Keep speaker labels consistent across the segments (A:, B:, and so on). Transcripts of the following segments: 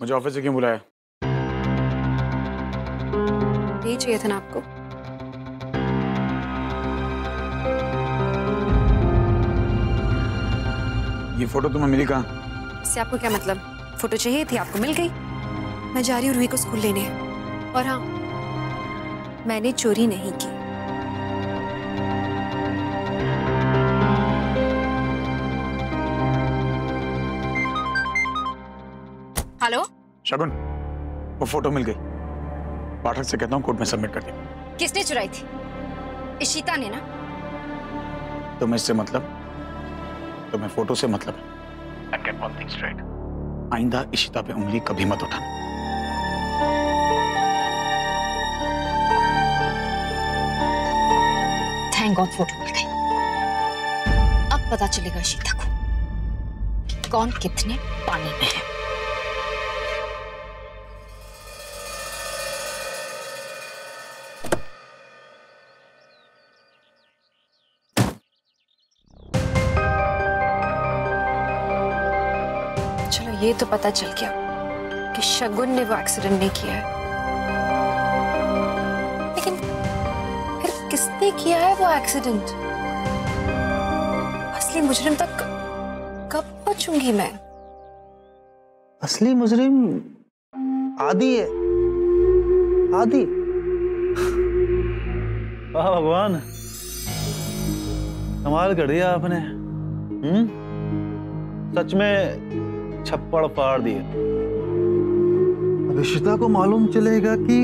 A: मुझे ऑफिस से क्यों बुलाया?
B: यही चाहिए था ना आपको?
A: ये फोटो तुम्हें मिली कहाँ?
B: इससे आपको क्या मतलब? फोटो चाहिए थी, आपको मिल गई। मैं जा रही हूँ रूही को स्कूल लेने। और हाँ, मैंने चोरी नहीं की। हेलो
A: शगुन, वो फोटो मिल गई। पाठक से कहता हूँ कोर्ट में सबमिट कर दे।
B: किसने चुराई थी? इशिता ने ना?
A: तुम्हें इससे मतलब? तुम्हें फोटो से मतलब है। And get one thing straight. आइंदा इशिता पे उंगली कभी मत उठाना।
B: थैंक गॉड फोटो मिल गई। अब पता चलेगा इशिता को कि कौन कितने पानी में है। चलो ये तो पता चल गया कि शगुन ने वो एक्सीडेंट नहीं किया है, लेकिन फिर किसने किया है वो एक्सीडेंट? असली मुजरिम तक कब पहुंचूंगी मैं?
C: असली मुजरिम आदि है। आदि। वाह भगवान, कमाल कर दिया आपने। सच में छप्पड़ फाड़ दिए। अब इशिता को मालूम चलेगा कि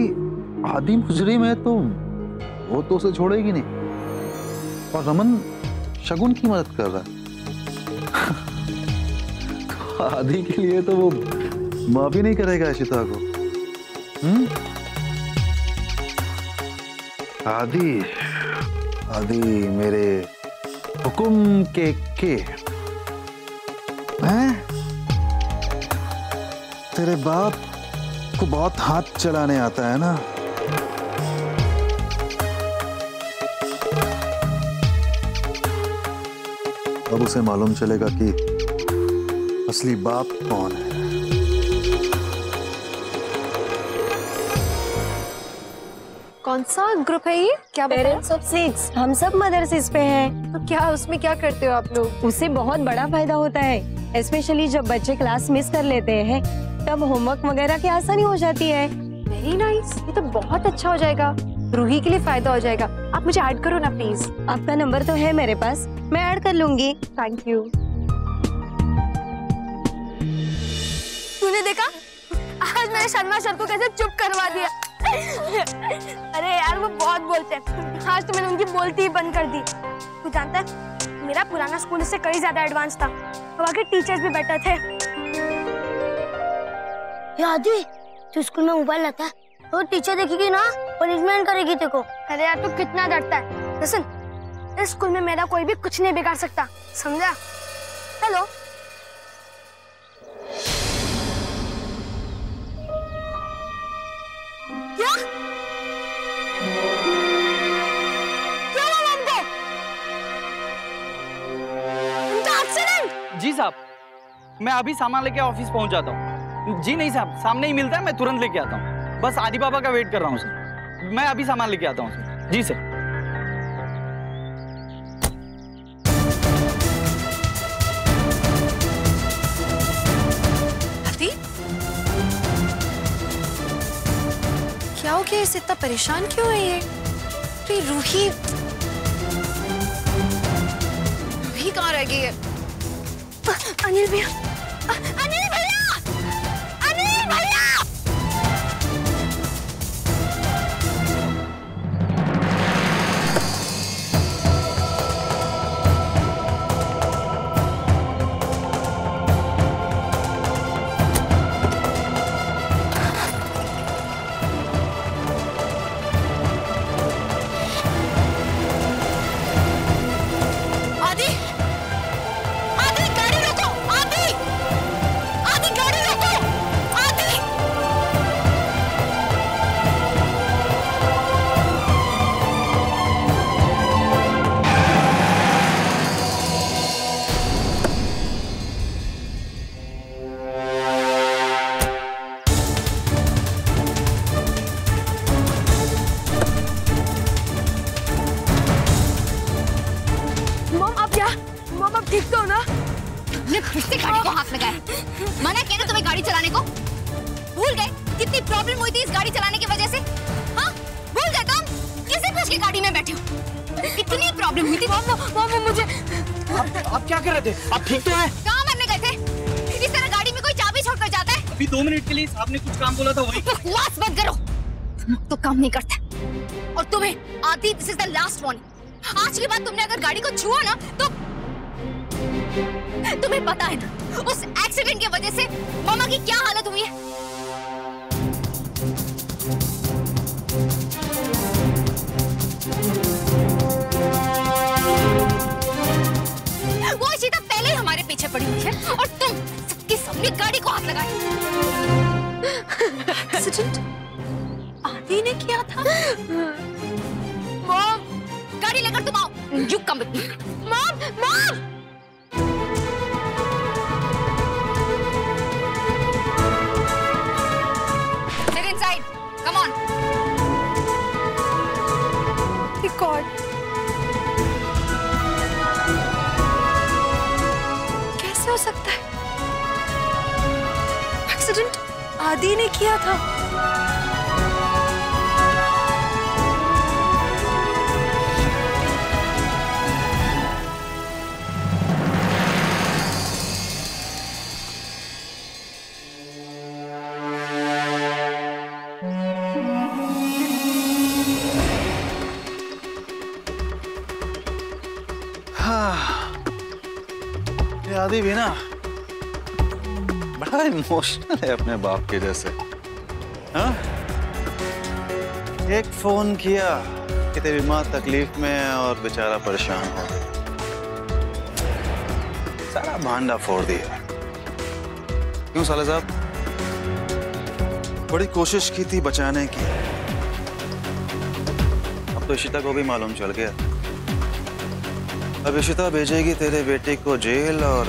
C: आदि मुजरिम है तो वो तो उसे छोड़ेगी नहीं। और रमन शगुन की मदद कर रहा है। तो आदि के लिए तो वो माफी नहीं करेगा इशिता को। आदि आदि मेरे हुकुम के हैं? तेरे बाप को बहुत हाथ चलाने आता है ना। अब उसे मालूम चलेगा कि असली बाप कौन है।
B: कौन सा ग्रुप है ये? क्या
D: पेरेंट्स ऑफ 6 हम सब मदरसेस पे हैं।
B: तो क्या उसमें क्या करते हो आप लोग?
D: उससे बहुत बड़ा फायदा होता है, स्पेशली जब बच्चे क्लास मिस कर लेते हैं तब होमवर्क वगैरह की आसानी हो जाती है।
B: वेरी नाइस, ये तो बहुत अच्छा हो जाएगा। रूही के लिए फायदा हो जाएगा। आप मुझे ऐड करो ना प्लीज।
D: आपका नंबर तो है मेरे पास, मैं ऐड कर लूंगी।
B: Thank you.
E: तूने देखा आज मैंने शर्मा सर को कैसे चुप करवा दिया। अरे यार वो बहुत बोलते हैं, आज तो मैंने उनकी बोलती ही बंद कर दी। तू जानता है मेरा पुराना स्कूल इससे कई ज्यादा एडवांस था, वहाँ के टीचर्स भी बेटर थे।
F: याद हुई तू स्कूल में मोबाइल लाता है तो टीचर देखेगी ना, पनिशमेंट करेगी तेरे को।
E: अरे यार तू कितना डरता है। लिसन, इस स्कूल में मेरा कोई भी कुछ नहीं बिगाड़ सकता, समझा? हेलो क्या क्या हुआ उनको? उनका एक्सीडेंट?
G: जी साहब, मैं अभी सामान लेके ऑफिस पहुंच जाता हूँ। जी नहीं साहब, सामने ही मिलता है, मैं तुरंत लेके आता हूँ। बस आदि बाबा का वेट कर रहा हूँ सर। मैं अभी सामान लेके आता हूँ सर। जी सर।
B: आदि, क्या हो गया? इसे इतना परेशान क्यों है ये? तो रूही कहाँ रह गई है?
E: अनिल भैया, अनिल भैया, अनिल भैया! आदि, आदि गाड़ी रोको, आदि, आदि
H: तुमने फिर से गाड़ी को हाथ लगाया। मना किया ना तुम्हें गाड़ी चलाने को। भूल गए कितनी प्रॉब्लम हुई थी इस गाड़ी चलाने की वजह से? हाँ भूल गए तुम? किसे पूछ के गाड़ी में बैठे हो? कितनी प्रॉब्लम हुई थी।
E: मामा मुझे।
G: आप क्या कर रहे थे? आप ठीक तो हैं?
H: कहाँ मरने गए थे? इस तरह गाड़ी में कोई चाबी छोड़कर जाता है?
G: अभी 2 मिनट के लिए आपने कुछ काम बोला था वही।
H: बकवास मत करो, तो काम नहीं करता। और तुम्हें आदि, this is the last warning. आज के बाद तुमने अगर गाड़ी को छुआ ना तो तुम्हें पता है ना उस एक्सीडेंट की वजह से मामा की क्या हालत हुई है। वो इशिता पहले ही हमारे पीछे पड़ी हुई है और तुम सबके सामने गाड़ी को हाथ लगाए।
B: एक्सीडेंट आदि ने किया था।
H: मॉम, गाड़ी लेकर तुम आओ। You come with me. Mom, mom. Sit inside. Come on.
B: God, कैसे हो सकता है? एक्सीडेंट आदि ने किया था।
C: आदि भी ना बड़ा इमोशनल है अपने बाप के जैसे। हाँ? एक फोन किया कि तेरी माँ तकलीफ में है और बेचारा परेशान हो, सारा भांडा फोड़ दिया। क्यों साले साहब? बड़ी कोशिश की थी बचाने की। अब तो इशिता को भी मालूम चल गया। अब इशिता भेजेगी तेरे बेटे को जेल और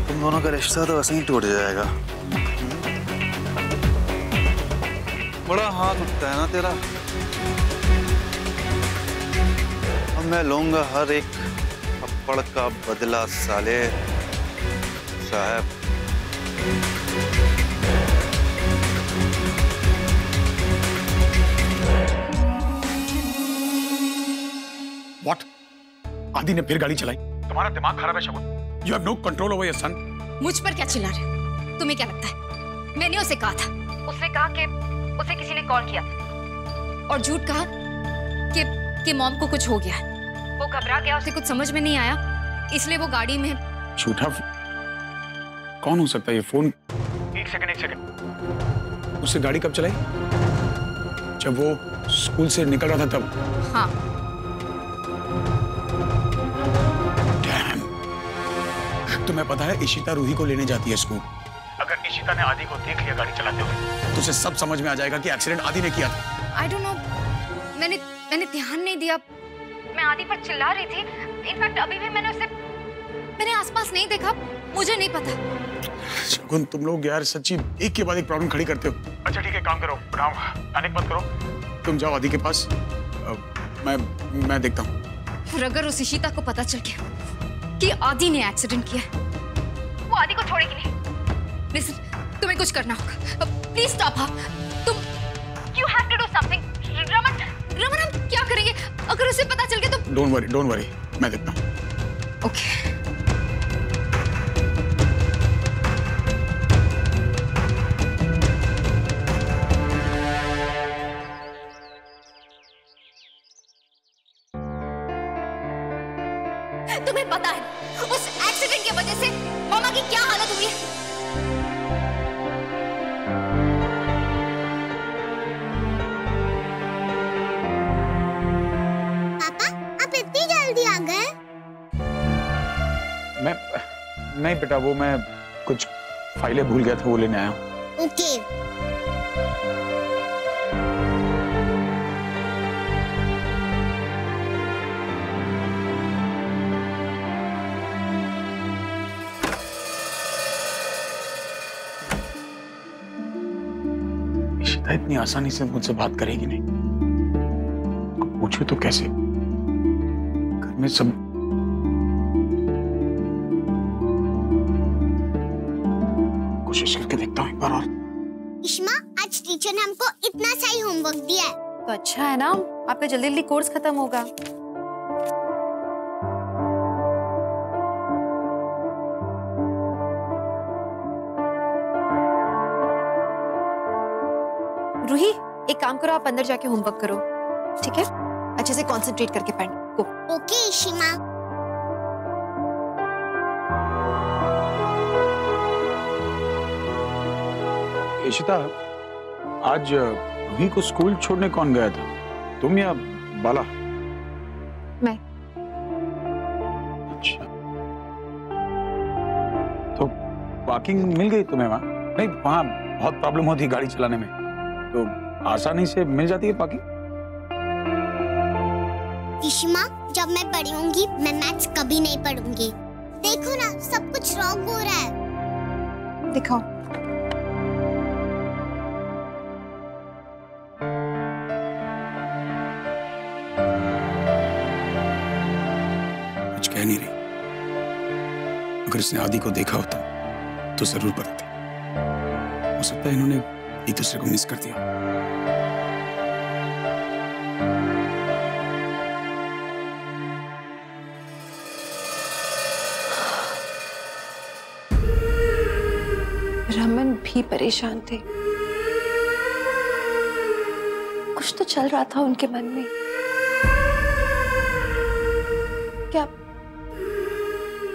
C: तुम दोनों का रिश्ता तो ऐसे ही टूट जाएगा। बड़ा हाथ उठता है ना तेरा। अब मैं लूंगा हर एक थप्पड़ का बदला साले साहब।
A: What? आदि ने फिर गाड़ी चलाई। तुम्हारा दिमाग खराब है शगुन। You have no control over your son.
H: मुझ पर क्या चिल्ला रहे हो? तुम्हें क्या लगता है मैंने उसे कहा था? उसने कहा कि उसे किसी ने कॉल किया था और झूठ कहा कि मॉम को कुछ हो गया है। वो घबरा गया, उसे कुछ समझ में नहीं आया, इसलिए वो गाड़ी में।
A: झूठा कौन हो सकता है ये? फोन। एक सेकंड। उससे गाड़ी कब चलाई? जब वो स्कूल से निकल रहा था तब।
H: हाँ।
A: तुम्हें पता है इशिता रूही को लेने जाती है स्कूल। अगर इशिता ने आदि को देख लिया गाड़ी चलाते हुए तो उसे सब समझ में आ जाएगा कि एक्सीडेंट आदि ने किया था।
H: आई डोंट नो, मैंने ध्यान नहीं दिया। मैं आदि पर चिल्ला रही थी। इनफैक्ट अभी भी मैंने आसपास नहीं देखा, मुझे नहीं पता।
A: शगुन तुम लोग यार सच्ची एक के बाद एक प्रॉब्लम खड़ी करते हो। अच्छा ठीक है, काम करो, पैनिक मत करो। तुम जाओ आदि के पास, मैं देखता हूँ।
H: और अगर उस इशिता को पता चल गया कि आदि ने एक्सीडेंट किया, वो आदि को छोड़ेगी नहीं। लिसन, तुम्हें कुछ करना होगा। Please stop her. तुम you have to do something. Raman हम क्या करेंगे अगर उसे पता चल गया तो?
A: डोंट वरी, मैं देखता हूँ।
H: ओके। तुम्हें पता है उस एक्सीडेंट की वजह से मामा की क्या हालत हुई है?
F: पापा, आप इतनी जल्दी आ गए?
A: मैं नहीं बेटा, वो मैं कुछ फाइलें भूल गया था, वो लेने आया हूँ।
F: ओके।
A: इतनी आसानी से मुझसे बात करेगी नहीं। पूछे तो कैसे? घर में सब कोशिश करके देखता हूँ एक बार और।
F: इश्मा, आज टीचर ने हमको इतना सही होमवर्क दिया है।
B: तो अच्छा है ना, आपका जल्दी जल्दी कोर्स खत्म होगा। रूही, एक काम करो, आप अंदर जाके होमवर्क करो, ठीक है? अच्छे से कंसंट्रेट करके पढ़ो।
F: ओके इशिमा।
A: इशिता, आज रूही को स्कूल छोड़ने कौन गया था, तुम या बाला?
B: मैं।
A: अच्छा, तो पार्किंग मिल गई तुम्हें वहाँ? नहीं, वहाँ बहुत प्रॉब्लम होती है गाड़ी चलाने में, तो आसानी से मिल जाती है पार्किंग।
F: इशिमा, जब मैं बड़ी होंगी मैं मैथ्स कभी नहीं पढ़ूंगी। देखो ना, सब कुछ रॉन्ग हो रहा है।
B: दिखाओ।
A: कुछ कह नहीं रही। अगर इसने आदि को देखा होता तो जरूर बताती। हो सकता है इन्होंने एक दूसरे को मिस कर दिया।
B: रमन भी परेशान थे। कुछ तो चल रहा था उनके मन में।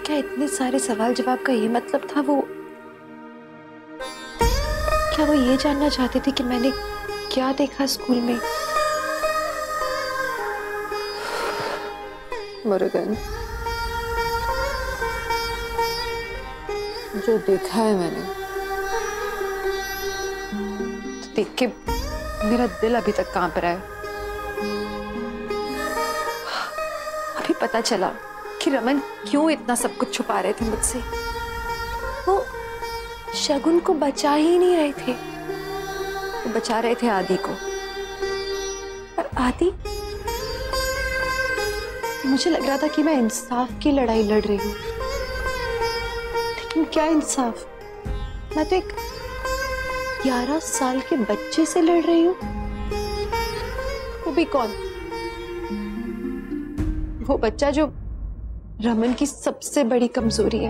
B: क्या इतने सारे सवाल जवाब का ये मतलब था? क्या वो ये जानना चाहते थे कि मैंने क्या देखा स्कूल में? मुरुगन, जो देखा है मैंने, तो देख के मेरा दिल अभी तक कांप रहा है। अभी पता चला कि रमन क्यों इतना सब कुछ छुपा रहे थे मुझसे। वो शगुन को बचा ही नहीं रहे थे, वो बचा रहे थे आदि को। पर आदि, मुझे लग रहा था कि मैं इंसाफ की लड़ाई लड़ रही हूँ, लेकिन क्या इंसाफ? मैं तो एक 11 साल के बच्चे से लड़ रही हूँ। वो भी कौन? वो बच्चा जो रमन की सबसे बड़ी कमजोरी है।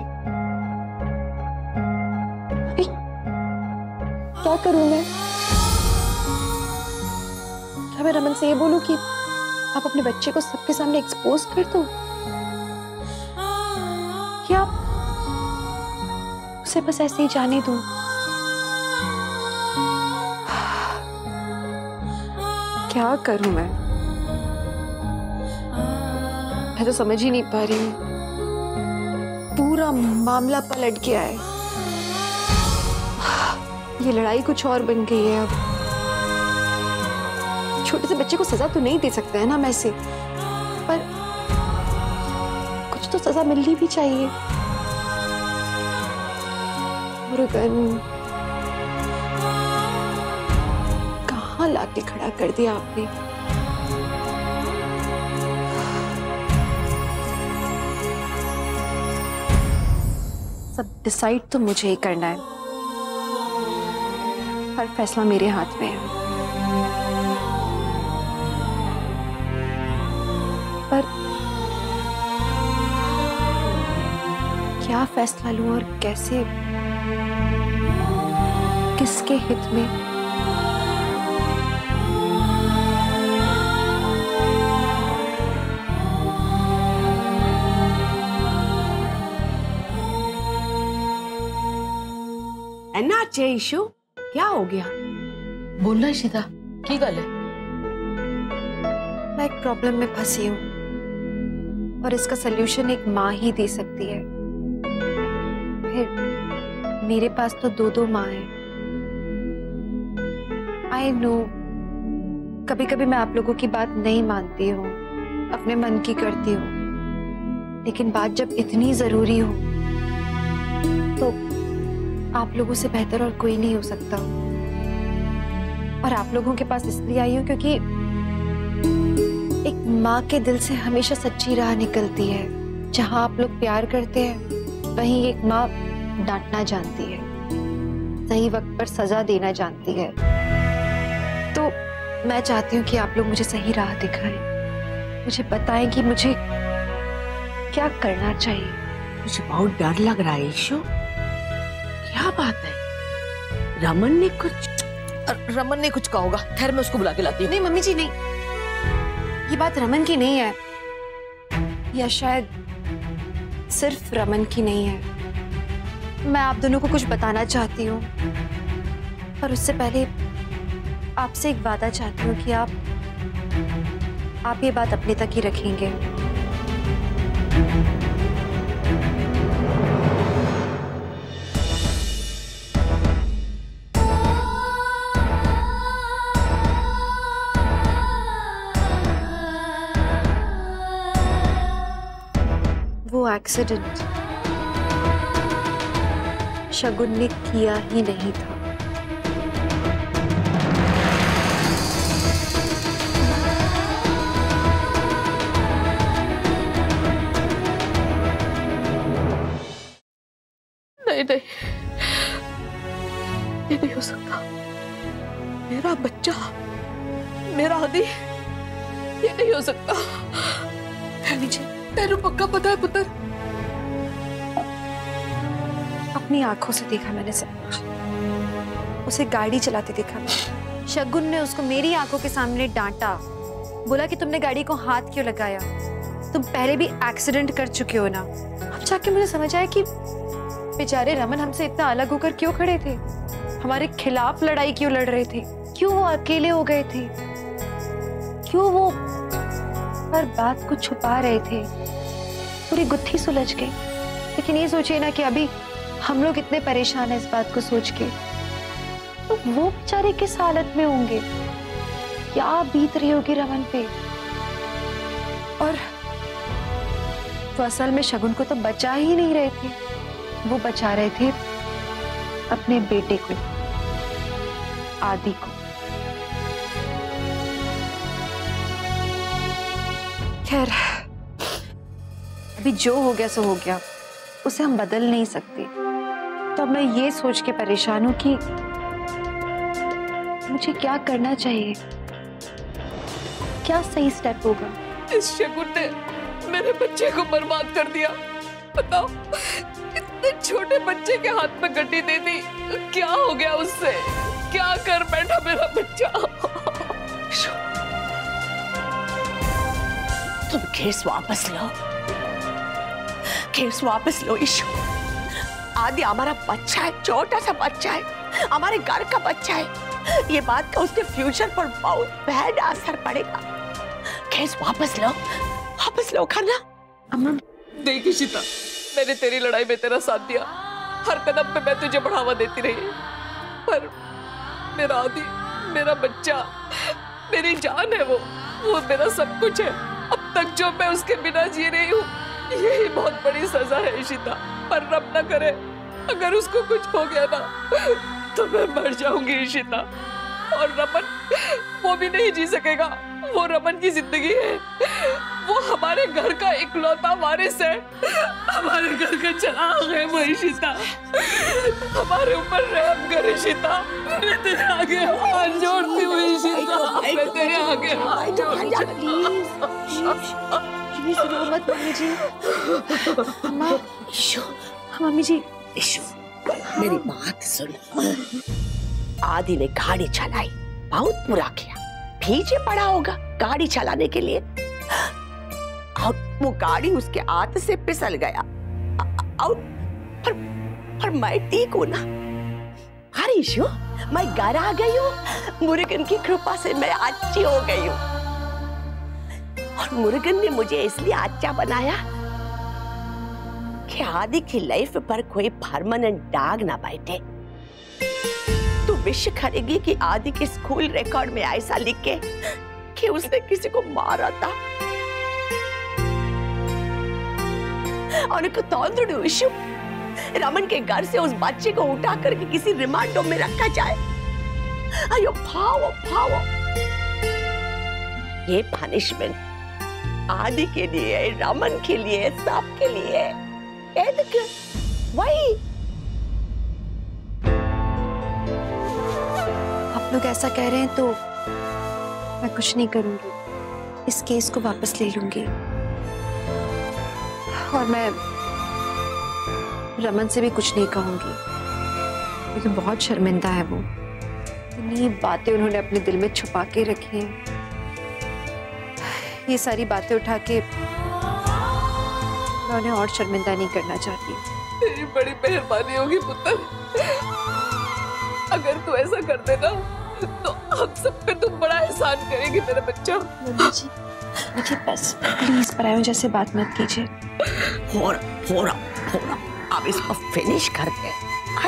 B: क्या करूं मैं? क्या मैं रमन से ये बोलूं कि आप अपने बच्चे को सबके सामने एक्सपोज कर दो? क्या उसे बस ऐसे ही जाने दूं? क्या करूं मैं तो समझ ही नहीं पा रही हूँ। पूरा मामला पलट गया है। ये लड़ाई कुछ और बन गई है। अब छोटे से बच्चे को सजा तो नहीं दे सकते हैं ना मैं से, पर कुछ तो सजा मिलनी भी चाहिए। मुरुगन, कहाँ लाके खड़ा कर दिया आपने? सब डिसाइड तो मुझे ही करना है। हर फैसला मेरे हाथ में है। पर क्या फैसला लूं और कैसे, किसके हित में?
I: एनाचे इशू क्या हो गया? बोलना इशिता, की गल है?
B: मैं एक प्रॉब्लम में फंसी हूँ और इसका सलूशन एक माँ ही दे सकती है। फिर मेरे पास तो दो माँ हैं। आई नो, कभी कभी मैं आप लोगों की बात नहीं मानती हूँ, अपने मन की करती हूँ, लेकिन बात जब इतनी जरूरी हो तो आप लोगों से बेहतर और कोई नहीं हो सकता। और आप लोगों के पास इसलिए आई हूं क्योंकि एक माँ के दिल से हमेशा सच्ची राह निकलती है। जहां आप लोग प्यार करते हैं वहीं एक माँ डांटना जानती है। सही वक्त पर सजा देना जानती है। तो मैं चाहती हूँ कि आप लोग मुझे सही राह दिखाएं, मुझे बताएं कि मुझे क्या करना चाहिए।
I: मुझे बहुत डर लग रहा है ईशु। क्या बात है? रमन ने कुछ कहा होगा। खैर, मैं उसको बुला के लाती हूँ।
B: नहीं मम्मी जी, नहीं, ये बात रमन की नहीं है, या शायद सिर्फ रमन की नहीं है। मैं आप दोनों को कुछ बताना चाहती हूँ, पर उससे पहले आपसे एक वादा चाहती हूँ कि आप ये बात अपने तक ही रखेंगे। वो एक्सीडेंट शगुन ने किया ही नहीं था।
I: नहीं, ये नहीं हो सकता। मेरा बच्चा, मेरा आदि, ये नहीं हो सकता। तेरू पक्का पता है पुत्र?
B: अपनी आंखों से देखा मैंने सब कुछ। उसे गाड़ी चलाते देखा मैंने। शगुन ने उसको मेरी आंखों के सामने डांटा, बोला कि तुमने गाड़ी को हाथ क्यों लगाया, तुम पहले भी एक्सीडेंट कर चुके हो ना। अब जाके मुझे समझ आया कि बेचारे रमन हमसे इतना अलग होकर क्यों खड़े थे, हमारे खिलाफ लड़ाई क्यों लड़ रहे थे, क्यों वो अकेले हो गए थे, क्यों वो हर बात को छुपा रहे थे। पूरी गुत्थी सुलझ गई। लेकिन ये सोचिए ना कि अभी हम लोग इतने परेशान हैं इस बात को सोच के, तो वो बेचारे किस हालत में होंगे, क्या बीत रही होगी रमन पे। और वो असल में शगुन को तो बचा ही नहीं रहे थे, वो बचा रहे थे अपने बेटे को, आदि को। खैर, अभी जो हो गया सो हो गया, उसे हम बदल नहीं सकते। तो अब मैं ये सोच के परेशान हूं कि मुझे क्या करना चाहिए, क्या सही स्टेप होगा।
I: इस शगुन ने मेरे बच्चे को बर्बाद कर दिया। बताओ, इतने छोटे बच्चे के हाथ में गड्डी दे दी, क्या हो गया उससे? क्या कर बैठा मेरा बच्चा? तुम केस वापस लो, केस वापस लो ईशु। आदि हमारा बच्चा है, छोटा सा बच्चा है, हमारे घर का बच्चा है। ये बात का उसके फ्यूचर पर बहुत बैड असर पड़ेगा। केस वापस लो खाना।
B: अम्मा
I: देख इशिता, मैंने तेरी लड़ाई में तेरा साथ दिया, हर कदम पे मैं तुझे बढ़ावा देती रही, पर मेरा आदि, मेरा बच्चा, मेरी जान है, वो मेरा सब कुछ है। अब तक जो मैं उसके बिना जी रही हूँ, यही बहुत बड़ी सजा है इशिता। पर रब न करे, अगर उसको कुछ हो गया ना, तो मैं मर जाऊंगी इशिता। और रमन, वो भी नहीं जी सकेगा। वो रमन की जिंदगी है, वो हमारे घर का इकलौता वारिस है, हमारे घर का चराग है वो इशिता। हमारे ऊपर रहम कर इशिता, मैं तेरे आगे हाथ जोड़ती हूँ इशिता, मैं तेरे आगे हाथ जोड़ती हूँ।
B: मत मम्मी जी। अम्मा, मम्मी जी।
J: इशु, मेरी बात सुन। आदि ने गाड़ी चलाई, बहुत बुरा किया, पीछे पड़ा होगा गाड़ी चलाने के लिए, और वो गाड़ी उसके हाथ से फिसल गया। और पर मैं ठीक हूँ ना। अरे इशु, मैं घर आ गई हूँ, मुरुगन की कृपा से मैं अच्छी हो गई हूँ। और मुरुगन ने मुझे इसलिए अच्छा बनाया कि आदि की लाइफ पर कोई परमानेंट दाग ना बैठे। तू विश करेगी कि आदि के स्कूल रिकॉर्ड में ऐसा लिखे कि उसने किसी को मारा था। और इशु, रमन के घर से उस बच्चे को उठा करके किसी रिमांड होम में रखा जाए। अयो भावो, ये पनिशमेंट आदि के लिए, रमन के लिए, सबके लिए। वही
B: ऐसा कह रहे हैं तो मैं कुछ नहीं करूंगी, इस केस को वापस ले लूंगी और मैं रमन से भी कुछ नहीं कहूंगी, लेकिन बहुत शर्मिंदा है वो। इतनी बातें उन्होंने अपने दिल में छुपा के रखी हैं। ये सारी बातें उठा के मैं उन्हें और शर्मिंदा नहीं करना चाहती।
I: तेरी बड़ी मेहरबानी होगी पुत्र, अगर तू ऐसा कर देना तो हम सब पे तुम बड़ा एहसान करेगी मेरा बच्चा।
B: मम्मी जी, मुझे बस प्लीज परायों जैसे बात मत कीजिए।
J: हो रहा अब इसको फिनिश कर दे।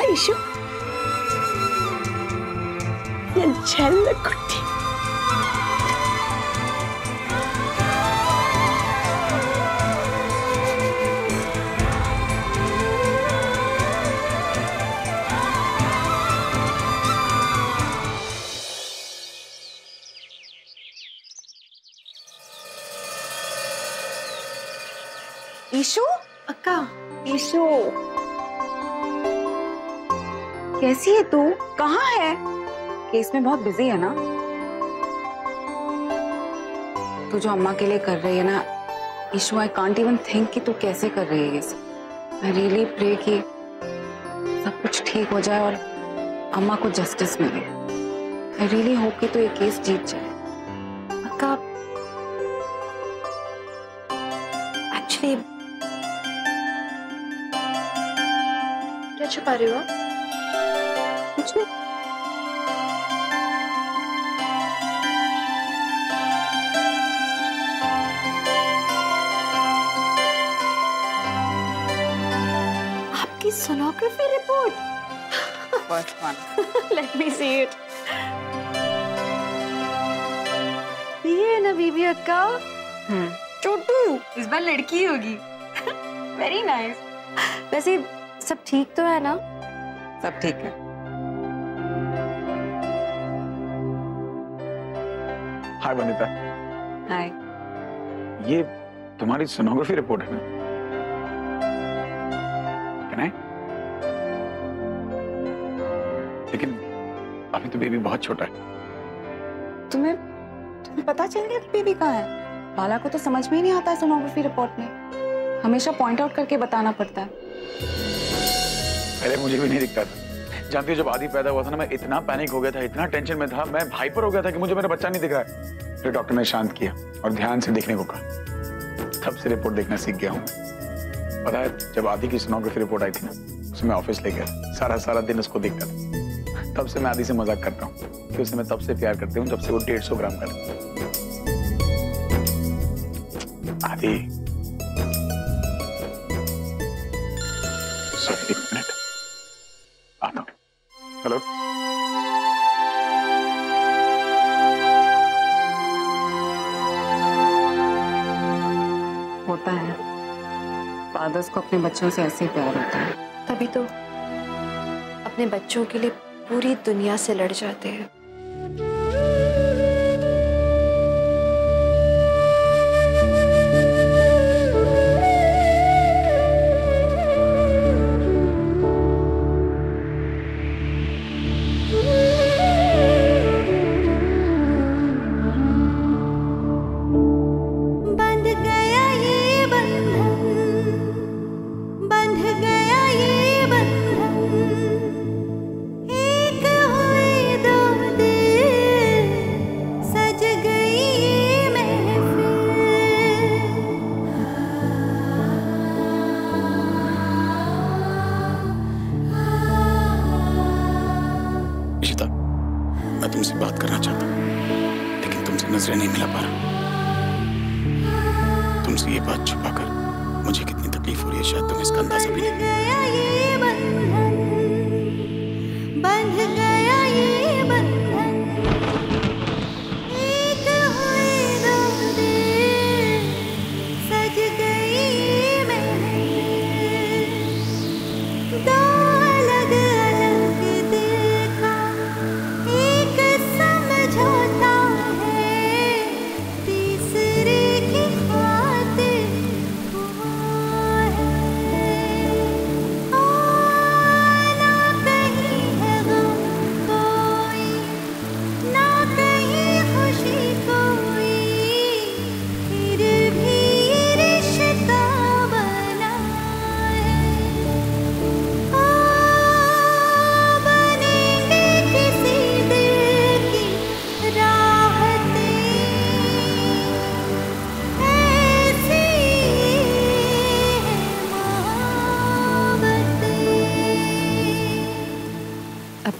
J: आयशु ये चल कुट्टी।
D: ईशु,
B: अक्का,
D: ईशु कैसी है तू? कहाँ है? केस में बहुत बिजी है ना? तू जो अम्मा के लिए कर रही है ना Ishu, I can't even think कि तू कैसे कर रही है ये सब। आई रियली प्रे कि सब कुछ ठीक हो जाए और अम्मा को जस्टिस मिले। आई रियली होप कि तू ये केस जीत जाए।
B: अक्का, एक्चुअली क्या छुपा रही हो? कुछ नहीं। आपकी sonography report.
D: First one.
B: Let me see it. ये है ना बीबी अक्का? छोटू।
D: इस बार लड़की होगी। Very nice.
B: वैसे सब ठीक तो है ना?
D: सब ठीक है।
A: हाय वनिता।
D: हाय।
A: ये तुम्हारी सोनोग्राफी रिपोर्ट है ना? Can I? लेकिन अभी तो बेबी बहुत छोटा है।
D: तुम्हें पता चल गया कि बेबी कहाँ है? बाला को तो समझ में ही नहीं आता है सोनोग्राफी रिपोर्ट में। हमेशा पॉइंट आउट करके बताना पड़ता है।
A: पहले मुझे भी नहीं दिखता था। जानती हो जब आदि पैदा हुआ था ना, मैं इतना पैनिक हो गया था, इतना टेंशन में था, मैं हाइपर हो गया था कि मुझे मेरा बच्चा नहीं दिख रहा है। फिर डॉक्टर ने शांत किया और ध्यान से देखने को कहा। तब से रिपोर्ट देखना सीख गया हूँ। पता है जब आदि की सोनोग्राफी रिपोर्ट आई थी ना, उसे मैं ऑफिस ले गया, सारा दिन उसको देखता था। तब से मैं आदि से मजाक करता हूँ कि उसे मैं तब से प्यार करती हूँ जब से वो 150 ग्राम का था। आदि, एक मिनट आता हूँ। हेलो,
D: होता है, फादर्स को अपने बच्चों से ऐसे ही प्यार होता है।
B: तभी तो अपने बच्चों के लिए पूरी दुनिया से लड़ जाते हैं।
A: मैं तुमसे बात करना चाहता हूँ, लेकिन तुमसे नजरें नहीं मिला पा रहा। तुमसे ये बात छुपाकर मुझे कितनी तकलीफ हो रही है, शायद तुम्हें इसका अंदाजा भी नहीं।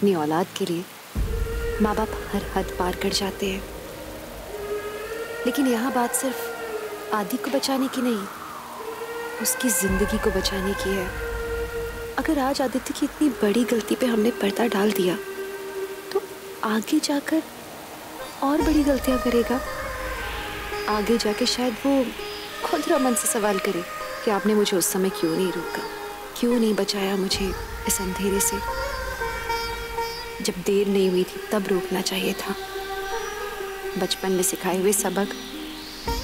B: अपनी औलाद के लिए माँ बाप हर हद पार कर जाते हैं, लेकिन यहाँ बात सिर्फ आदि को बचाने की नहीं, उसकी जिंदगी को बचाने की है। अगर आज आदित्य की इतनी बड़ी गलती पे हमने पर्दा डाल दिया तो आगे जाकर और बड़ी गलतियां करेगा। आगे जाके शायद वो खुद रमन से सवाल करे कि आपने मुझे उस समय क्यों नहीं रोका, क्यों नहीं बचाया मुझे इस अंधेरे से। जब देर नहीं हुई थी तब रोकना चाहिए था। बचपन में सिखाए हुए सबक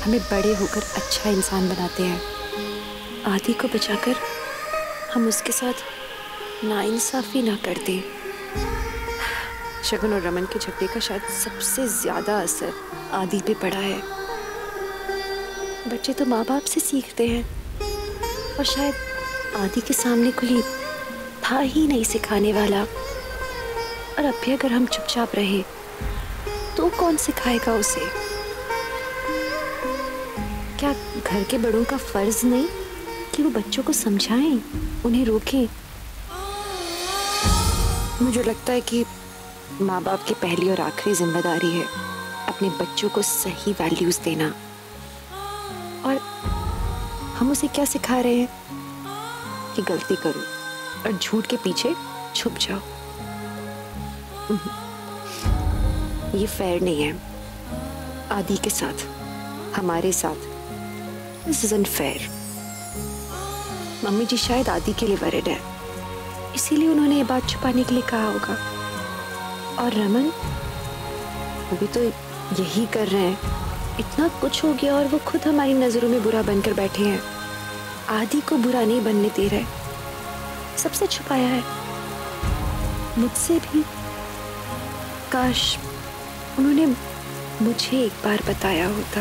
B: हमें बड़े होकर अच्छा इंसान बनाते हैं। आदि को बचाकर हम उसके साथ नाइंसाफी ना कर दें। शगुन और रमन के झगड़े का शायद सबसे ज्यादा असर आदि पे पड़ा है। बच्चे तो माँ बाप से सीखते हैं, और शायद आदि के सामने कोई था ही नहीं सिखाने वाला। और अब भी अगर हम चुपचाप रहे तो कौन सिखाएगा उसे? क्या घर के बड़ों का फर्ज नहीं कि वो बच्चों को समझाएं, उन्हें रोकें? मुझे लगता है कि माँ बाप की पहली और आखिरी जिम्मेदारी है अपने बच्चों को सही वैल्यूज देना। और हम उसे क्या सिखा रहे हैं कि गलती करो और झूठ के पीछे छुप जाओ। ये फेयर नहीं है आदि के साथ, हमारे साथ। This is unfair. मम्मी जी शायद आदि के लिए वरिड है, इसीलिए उन्होंने ये बात छुपाने के लिए कहा होगा। और रमन, वो भी तो यही कर रहे हैं। इतना कुछ हो गया और वो खुद हमारी नजरों में बुरा बनकर बैठे हैं। आदि को बुरा नहीं बनने दे रहे, सबसे छुपाया है, मुझसे भी। काश उन्होंने मुझे एक बार बताया होता।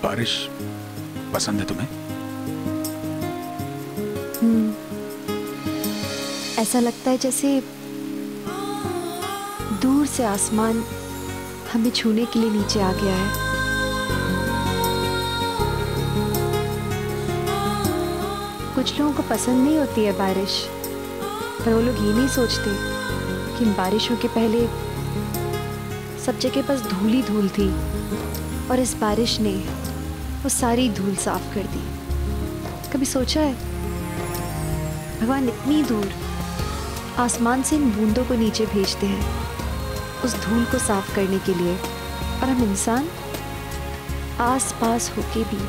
A: बारिश पसंद है तुम्हें?
B: ऐसा लगता है जैसे दूर से आसमान हमें छूने के लिए नीचे आ गया है। कुछ लोगों को पसंद नहीं होती है बारिश, पर वो लोग ये नहीं सोचते कि बारिशों के पहले सब जगह बस धूल ही धूल थी, और इस बारिश ने वो सारी धूल साफ कर दी। कभी सोचा है भगवान इतनी दूर आसमान से इन बूंदों को नीचे भेजते हैं उस धूल को साफ करने के लिए, और हम इंसान आस पास होके भी,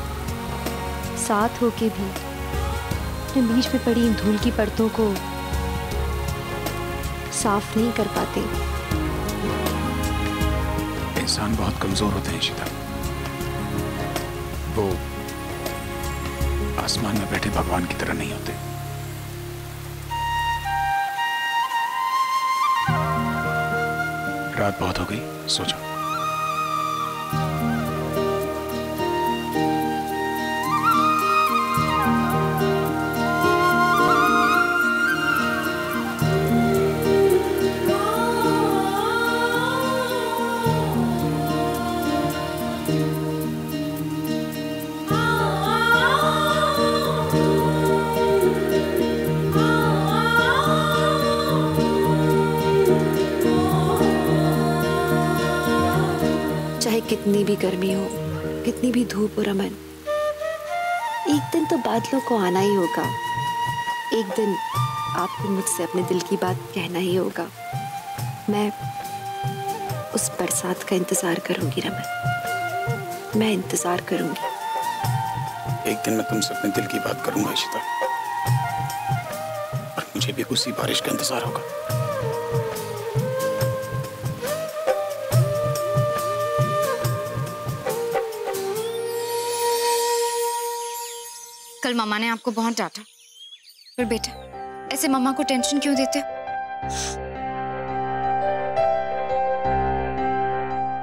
B: साथ होके भी अपने बीच में पड़ी इन धूल की परतों को साफ नहीं कर पाते।
A: इंसान बहुत कमजोर होते हैं शीता। वो आसमान में बैठे भगवान की तरह नहीं होते। रात बहुत हो गई, सो जाओ।
B: कितनी भी गर्मी हो, कितनी भी धूप हो रमन, एक दिन तो बादलों को आना ही होगा। एक दिन आपको मुझसे अपने दिल की बात कहना ही होगा। मैं उस बरसात का इंतजार करूंगी रमन, मैं इंतजार करूंगी।
A: एक दिन मैं तुमसे अपने दिल की बात करूंगा इशिता, और मुझे भी उसी बारिश का इंतजार होगा।
H: कल मामा ने आपको बहुत डांटा, पर बेटा ऐसे मामा को टेंशन क्यों देते हो?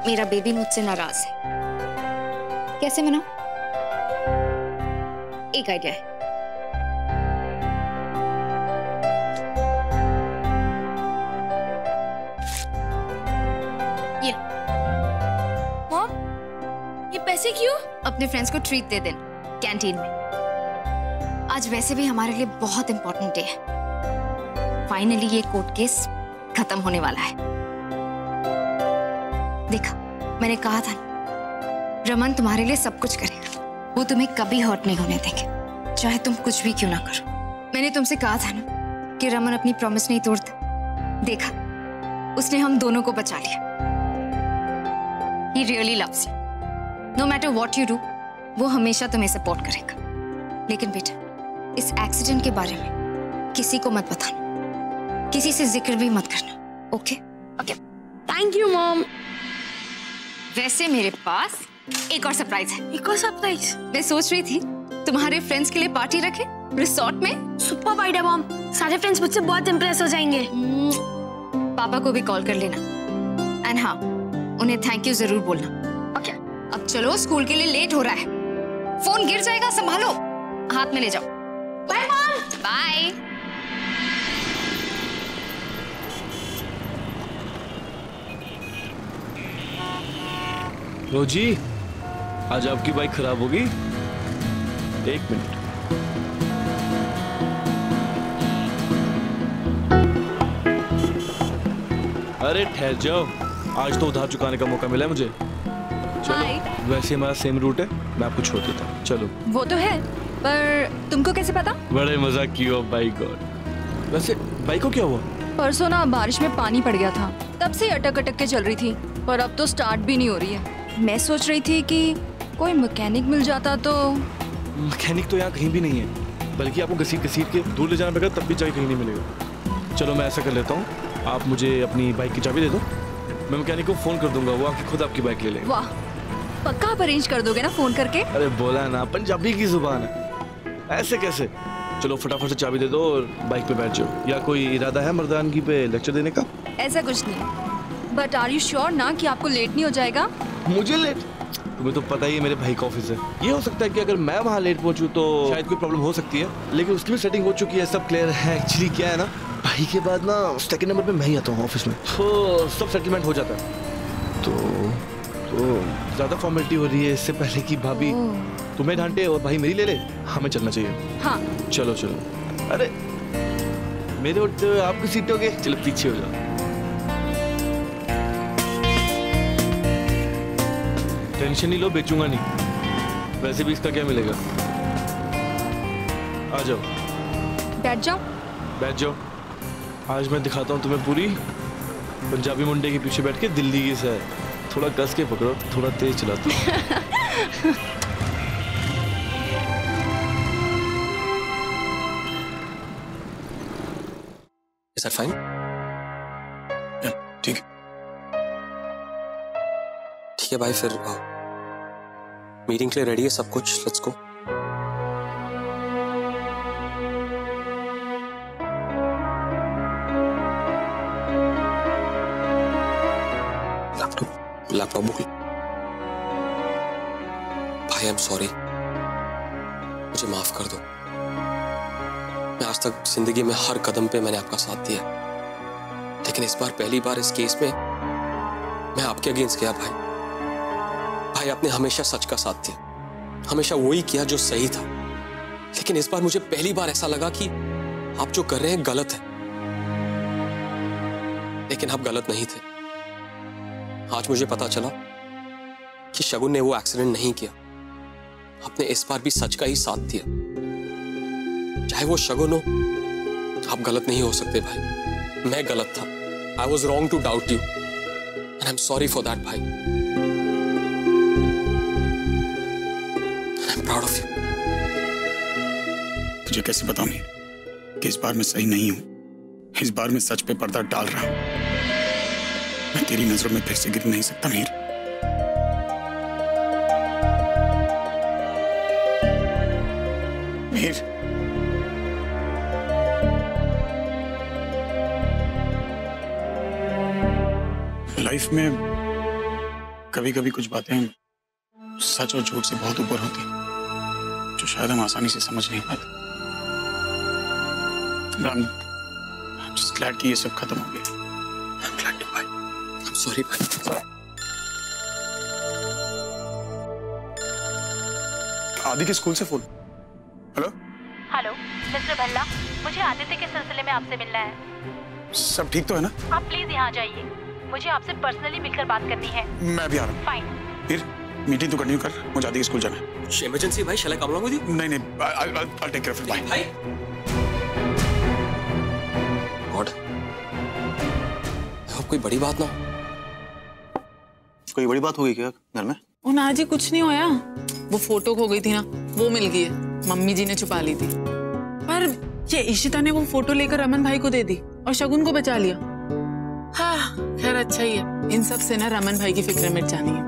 H: मेरा बेबी मुझसे नाराज है, कैसे मनाऊं? एक आइडिया है। ऐसे क्यों? अपने फ्रेंड्स को ट्रीट दे देना कैंटीन में। आज वैसे भी हमारे लिए बहुत इंपॉर्टेंट डे है। फाइनली ये कोर्ट केस खत्म होने वाला है। देखा, मैंने कहा था ना, रमन तुम्हारे लिए सब कुछ करेगा। वो तुम्हें कभी हर्ट नहीं होने देंगे, चाहे तुम कुछ भी क्यों ना करो। मैंने तुमसे कहा था ना कि रमन अपनी प्रॉमिस नहीं तोड़ता। देखा, उसने हम दोनों को बचा लिया। He really loves you. No matter what you do, वो हमेशा तुम्हें सपोर्ट करेगा। लेकिन बेटा, इस एक्सीडेंट के बारे में किसी को मत बताना, किसी से जिक्र भी मत करना, okay? Okay.
E: Thank you mom.
H: वैसे मेरे पास एक और सरप्राइज है।
E: एक और सरप्राइज?
H: मैं सोच रही थी तुम्हारे फ्रेंड्स के लिए पार्टी रखें रिसोर्ट में।
E: सुपर आइडिया मॉम, सारे फ्रेंड्स मुझसे बहुत इम्प्रेस हो जाएंगे।
H: पापा को भी कॉल कर लेना, एंड हाँ, उन्हें थैंक यू जरूर बोलना। ओके, अब चलो, स्कूल के लिए लेट हो रहा है। फोन गिर जाएगा, संभालो, हाथ में ले जाओ।
E: Bye mom.
H: बाय।
K: रोजी, आज आपकी बाइक खराब होगी। एक मिनट। अरे ठहर जाओ, आज तो उधार चुकाने का मौका मिला है मुझे। चलो, वैसे हमारा सेम रूट है, मैं आपको छोड़ देता हूँ। चलो।
H: वो तो है, पर तुमको कैसे पता?
K: बड़े मजाक की हो बाई गॉड। वैसे बाइक को क्या हुआ?
L: परसों ना बारिश में पानी पड़ गया था, तब से अटक अटक के चल रही थी, पर अब तो स्टार्ट भी नहीं हो रही है। मैं सोच रही थी कि कोई मैकेनिक मिल जाता तो।
K: मैकेनिक तो यहाँ कहीं भी नहीं है, बल्कि आपको घसीट घसीट के दूर ले जाना पड़ेगा, तब भी चाहे कहीं नहीं मिलेगा। चलो, मैं ऐसा कर लेता हूँ, आप मुझे अपनी बाइक की चाबी दे दो, मैं मैकेनिक को फोन कर दूंगा, वो आके खुद आपकी बाइक ले लेगा।
L: वाह, पक्का आप अरेंज कर दोगे ना फोन करके?
K: अरे बोला ना, पंजाबी की जुबान है, ऐसे कैसे। चलो फटाफट से चाबी दे दो और बाइक पे बैठ जाओ। या कोई इरादा है मर्दानगी पे लेक्चर देने का?
L: ऐसा कुछ नहीं, बट आर यू श्योर ना कि आपको लेट नहीं हो जाएगा?
K: मुझे लेट? तुम्हें तो पता ही है मेरे भाई का ऑफिस है। ये हो सकता है कि अगर मैं वहाँ लेट पहुंचूं तो शायद कोई प्रॉब्लम हो सकती है, लेकिन उसकी भी सेटिंग हो चुकी है, सब क्लियर है। एक्चुअली क्या है ना, भाई के बाद ना सेकंड नंबर पे मैं ही आता हूँ ऑफिस में, तो सब सेटलमेंट हो जाता है। तो ज्यादा फॉर्मेलिटी हो रही है, इससे पहले कि भाभी तुम्हें डांटे और भाई मेरी ले ले, हमें चलना चाहिए।
L: हाँ
K: चलो चलो। अरे मेरे उठते हुए आपकी सीटोगे, चलो पीछे हो जाओ। टेंशन नहीं लो, बेचूंगा नहीं, वैसे भी इसका क्या मिलेगा। आ जाओ,
L: बैठ जाओ।
K: बैठ जाओ। आज मैं दिखाता हूँ तुम्हें पूरी पंजाबी मुंडे के पीछे बैठ के दिल्ली की सैर। थोड़ा कस के पकड़ो, थोड़ा तेज चलाता हूँ।
M: Is that fine?
A: ठीक है।
M: ठीक है भाई, फिर मीटिंग के लिए रेडी है सब कुछ, लेट्स गो। Laptop book. भाई आई एम सॉरी, मुझे माफ कर दो। मैं आज तक जिंदगी में हर कदम पे मैंने आपका साथ दिया, लेकिन इस बार पहली बार इस केस में मैं आपके अगेंस्ट गया। भाई आपने हमेशा सच का साथ दिया, हमेशा वही किया जो सही था, लेकिन इस बार मुझे पहली बार ऐसा लगा कि आप जो कर रहे हैं गलत है, लेकिन आप गलत नहीं थे। आज मुझे पता चला कि शगुन ने वो एक्सीडेंट नहीं किया, आपने इस बार भी सच का ही साथ दिया। चाहे वो शगुन हो, आप गलत नहीं हो सकते भाई, मैं गलत था। I was wrong to doubt you, and I'm sorry for that भाई। And I'm proud of you।
A: तुझे कैसे बताऊं कि इस बार मैं सही नहीं हूं, इस बार मैं सच पे पर्दा डाल रहा हूं। मैं तेरी नजरों में फिर से गिर नहीं सकता मीर। मीर, लाइफ में कभी कभी कुछ बातें सच और झूठ से बहुत ऊपर होती, जो शायद हम आसानी से समझ नहीं पाते। I'm just glad कि ये सब खत्म हो गया। I'm glad to भाई।
M: I'm sorry भाई।
A: आदि के स्कूल से phone. Hello
N: hello mister Bhalla, मुझे आदित्य के सिलसिले में आपसे मिलना है।
A: सब ठीक तो है ना?
N: आप प्लीज यहाँ जाइए, मुझे आपसे पर्सनली मिलकर बात करनी है।
A: मैं भी आ रहा हूँ।
N: फाइन।
A: फिर मीटिंग तो कंटिन्यू कर, मुझे आदि के स्कूल जाना है।
M: इमरजेंसी भाई, शैल आई कम अलोंग विद यू?
A: नहीं I'll take care of it, bye।
M: भाई गॉड, अब कोई बड़ी बात ना।
C: कोई बड़ी बात हो गई क्या घर में?
O: ना जी कुछ नहीं होया, वो फोटो खो गई थी ना, वो मिल गई है, मम्मी जी ने छुपा ली थी। पर ये इशिता ने वो फोटो लेकर रमन भाई को दे दी और शगुन को बचा लिया। हाँ खैर अच्छा ही है, इन सब से ना रमन भाई की फिक्र मिट जानी है।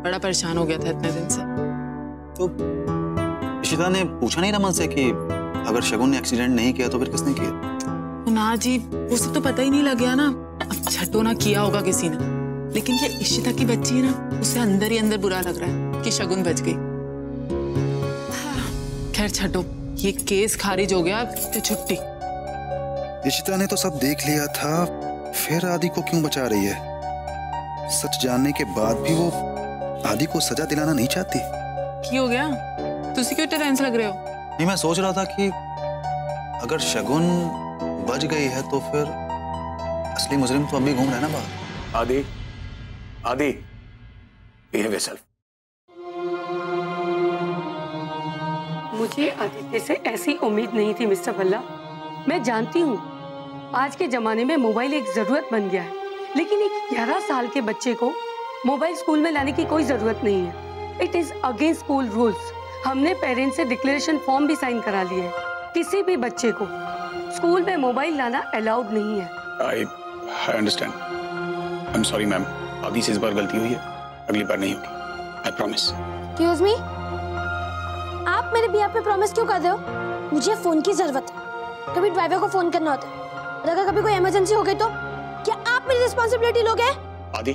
O: बड़ा परेशान हो गया था इतने दिन से।
C: तो इशिता ने पूछा नहीं रमन से कि अगर शगुन ने एक्सीडेंट नहीं किया तो फिर किसने किया?
O: ना जी वो सब तो पता ही नहीं लग गया ना, अब छठो ना किया होगा किसी ने। लेकिन ये इशिता की बच्ची है ना, उसे अंदर ही अंदर बुरा लग रहा है कि शगुन बच गई। खैर छठो, ये केस खारिज हो गया तो छुट्टी।
C: इशिता ने तो सब देख लिया था, फिर आदि को क्यों बचा रही है? सच जानने के बाद भी वो आदि को सजा दिलाना नहीं चाहती।
O: की हो गया? तुसी क्यों टेंस लग रहे हो?
C: नहीं, मैं सोच रहा था कि अगर शगुन बच गई है तो फिर असली मुजरिम तो अभी घूम रहा है ना बाहर।
A: आदि behave yourself।
P: मुझे आदित्य से ऐसी उम्मीद नहीं थी मिस्टर भल्ला। मैं जानती हूँ आज के जमाने में मोबाइल एक जरूरत बन गया है, लेकिन एक 11 साल के बच्चे को मोबाइल स्कूल में लाने की कोई जरूरत नहीं है। It is against school rules. हमने पेरेंट्स से डिक्लेरेशन फॉर्म भी साइन करा लिए है। किसी भी बच्चे को स्कूल में मोबाइल लाना अलाउड नहीं है।
A: I understand। I'm sorry ma'am, आदि से इस बार गलती हुई है, अगली बार नहीं होगी। I promise।
E: Excuse me? आप मेरे बिहाफ पे प्रॉमिस क्यों कर रहे हो? मुझे फोन की जरूरत है, कभी ड्राइवर को फोन करना होता है, और अगर कभी कोई इमरजेंसी हो गई तो क्या आप मेरी रिस्पॉन्सिबिलिटी लोगे?
A: आदि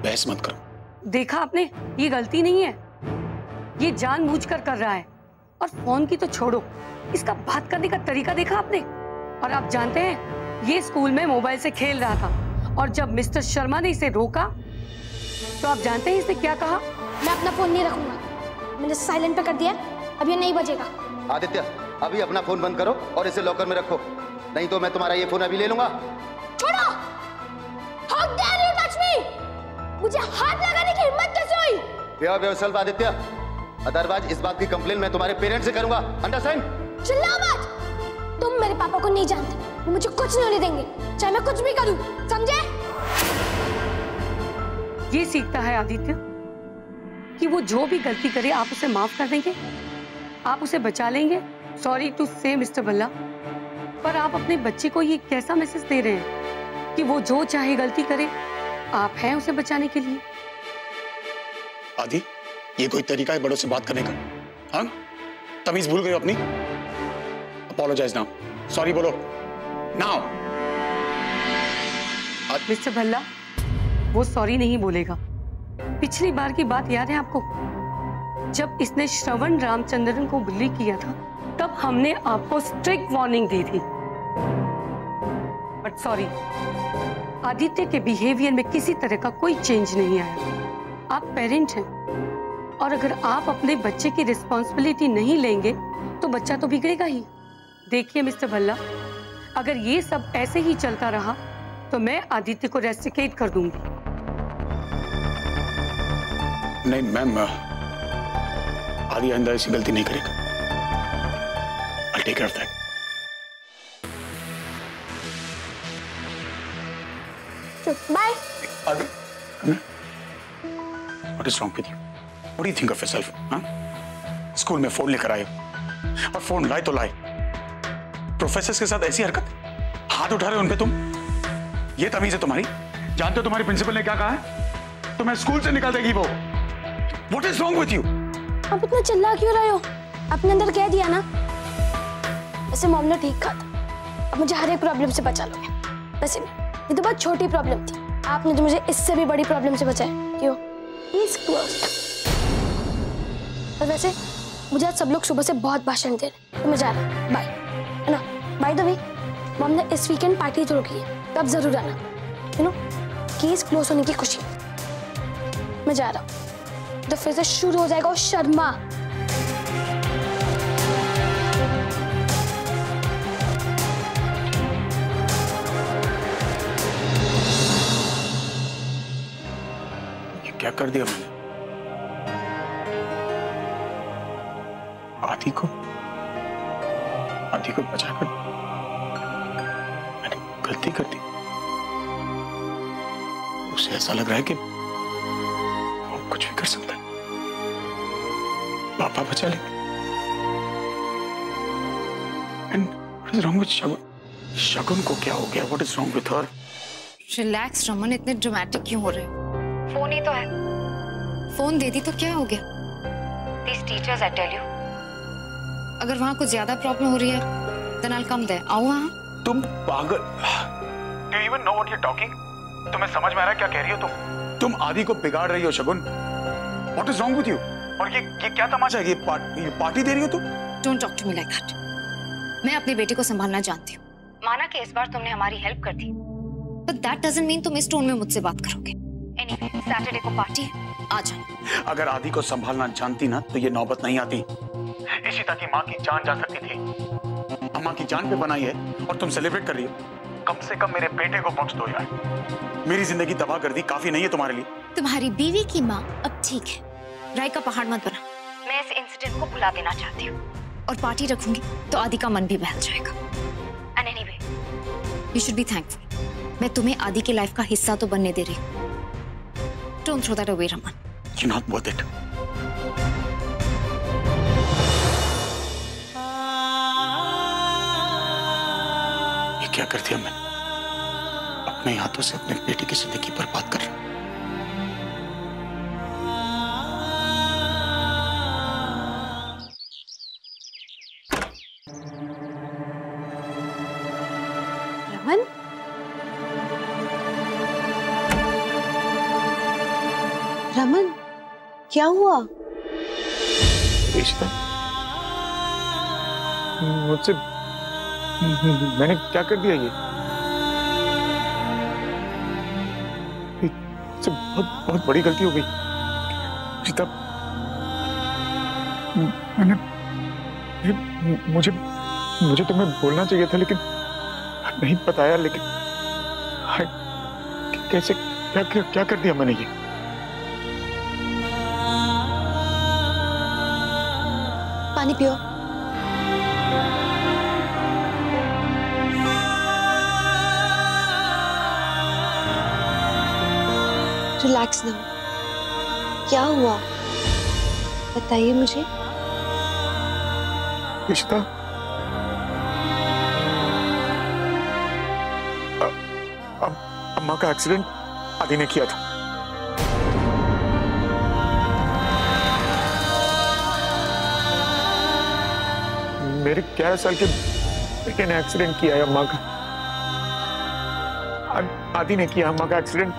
A: बहस मत करो।
P: देखा आपने, ये गलती नहीं है, ये जानबूझकर कर रहा है। और फोन की तो छोड़ो, इसका बात करने का तरीका देखा आपने? और आप जानते हैं ये स्कूल में मोबाइल से खेल रहा था, और जब मिस्टर शर्मा ने इसे रोका तो आप जानते हैं इसने क्या कहा?
E: मैं अपना फोन नहीं रखूंगा, मैंने साइलेंट पे कर दिया, अब ये नहीं बजेगा।
Q: आदित्य अभी अपना फोन बंद करो और इसे लॉकर में रखो, नहीं तो मैं तुम्हारा ये फोन अभी ले लूंगा।
E: छोड़ो! How dare you touch me? मुझे हाथ लगाने की हिम्मत कैसे हुई?
Q: Behave yourself आदित्य, अदरवाइज इस बात की कंप्लेन मैं तुम्हारे पेरेंट्स से करूंगा। अंडरस्टैंड?
E: चिल्लाओ मत। तुम मेरे पापा को नहीं जानते, वो मुझे कुछ नहीं होने देंगे, चाहे मैं कुछ भी करूं, समझे?
P: ये सीखता है आदित्य कि वो जो भी गलती करे आप उसे माफ कर देंगे, आप उसे बचा लेंगे। सॉरी टू से मिस्टर भल्ला, पर आप अपने बच्चे को ये कैसा मैसेज दे रहे हैं कि वो जो चाहे गलती करे, आप हैं उसे बचाने के लिए?
A: आदि ये कोई तरीका है बड़ों से बात करने का? हाँ, तमीज भूल गए अपनी? अपोलोजाइज नाउ, सॉरी बोलो नाउ।
P: मिस्टर भल्ला, वो सॉरी नहीं बोलेगा। पिछली बार की बात याद है आपको, जब इसने श्रवण रामचंद्रन को बुली किया था, तब हमने आपको स्ट्रिक्ट वार्निंग दी थी। बट सॉरी, आदित्य के बिहेवियर में किसी तरह का कोई चेंज नहीं आया। आप पेरेंट हैं, और अगर आप अपने बच्चे की रिस्पॉन्सिबिलिटी नहीं लेंगे तो बच्चा तो बिगड़ेगा ही। देखिए मिस्टर भल्ला, अगर ये सब ऐसे ही चलता रहा तो मैं आदित्य को रेस्ट्रिकेट कर दूंगी।
A: नहीं मैम, आदि आइंदा ऐसी गलती नहीं करेगा। I'll take care of that।
E: Bye.
A: Adi, what is wrong with you? What do you think of yourself? हाँ? स्कूल में फोन लेकर आए हो, और फोन लाए तो लाए, प्रोफेसर्स के साथ ऐसी हरकत, हाथ उठा रहे हो उन पे तुम। ये तमीज है तुम्हारी? जानते हो तुम्हारी प्रिंसिपल ने क्या कहा है? तुम्हें स्कूल से निकाल देगी वो। What is wrong with you?
E: आप इतना चिल्ला क्यों रहे हो? अपने अंदर कह दिया ना, वैसे मॉम ने ठीक कहा था, अब मुझे हर एक प्रॉब्लम से बचा लोगे। वैसे ये तो बहुत छोटी प्रॉब्लम थी, आपने तो मुझे इससे भी बड़ी प्रॉब्लम से बचाया। क्यों? He's closed। और वैसे मुझे आज सब लोग सुबह से बहुत भाषण दे रहे, तो मैं जा रहा हूँ। बाय। है ना? बाय द वे, मॉम ने इस वीकेंड पार्टी तो रखी है, तब जरूर आना। यू नो, केस क्लोज होने की खुशी। मैं जा रहा हूँ। तो फिर से शुरू हो जाएगा वो शर्मा।
A: ये क्या कर दिया मैंने? आदि को बचाकर मैंने गलती कर दी। उसे ऐसा लग रहा है कि वो कुछ भी कर सकता है, पापा बचा लेंगे। And what is wrong with शगुन? शगुन को क्या हो गया? What is wrong with her?
H: Relax Raman, इतने ड्रामेटिक क्यों हो रहे हो? फोन ही तो है, फोन दे दी तो क्या हो गया? These teachers, I tell you. अगर वहाँ कुछ ज्यादा प्रॉब्लम हो रही है, then I'll come there. आओ वहाँ।
A: तुम पागल? Do you even know what you're talking? तुम्हें समझ में आ रहा है क्या कह रही हो तुम? तुम आदि को बिगाड़ रही हो शगुन। What is wrong with you? और ये क्या तमाशा है? ये पार्टी दे रही हो तुम?
H: Don't talk to me like that. मैं अपने बेटे को संभालना जानती हूँ। माना कि इस बार तुमने हमारी हेल्प कर दी, but that doesn't mean तुम इस टोन में मुझसे बात करोगे। Anyway, सैटरडे को पार्टी है, आ जाना।
A: अगर आदि को संभालना जानती ना तो ये नौबत नहीं आती। इशिता की माँ की जान जा सकती थी, अम्मा की जान पे बनाई है और तुम सेलिब्रेट कर रही हो। कम से कम मेरे बेटे को बख्श दो यार। मेरी जिंदगी तबाह कर दी काफी नहीं है तुम्हारे लिए?
H: तुम्हारी बीवी की माँ अब ठीक है, राय का पहाड़ मत बना। मैं इस इंसिडेंट को भुला देना चाहती हूँ और पार्टी रखूंगी तो आदि का मन भी बहल जाएगा। And anyway, you should be thankful. मैं तुम्हें आदि की लाइफ का हिस्सा तो बनने दे रही हूँ। Don't throw that away Raman.
A: You're not worth it. ये क्या कर दिया मैंने? अपने हाथों से अपने बेटे की जिंदगी बर्बाद कर रहा हूं।
B: रमन, रमन, क्या हुआ?
A: इशिता, मुझसे मैंने क्या कर दिया? ये बहुत बड़ी गलती हो गई इशिता। मुझे तुम्हें बोलना चाहिए था लेकिन नहीं बताया। लेकिन कैसे क्या कर दिया मैंने? ये
B: पानी पियो। रिलैक्स ना हो। क्या हुआ बताइए मुझे।
A: इशिता, अम्मा का एक्सीडेंट आदि ने किया था। मेरे 11 साल के बेटे ने एक्सीडेंट किया है अम्मा का। आदि ने किया अम्मा का एक्सीडेंट।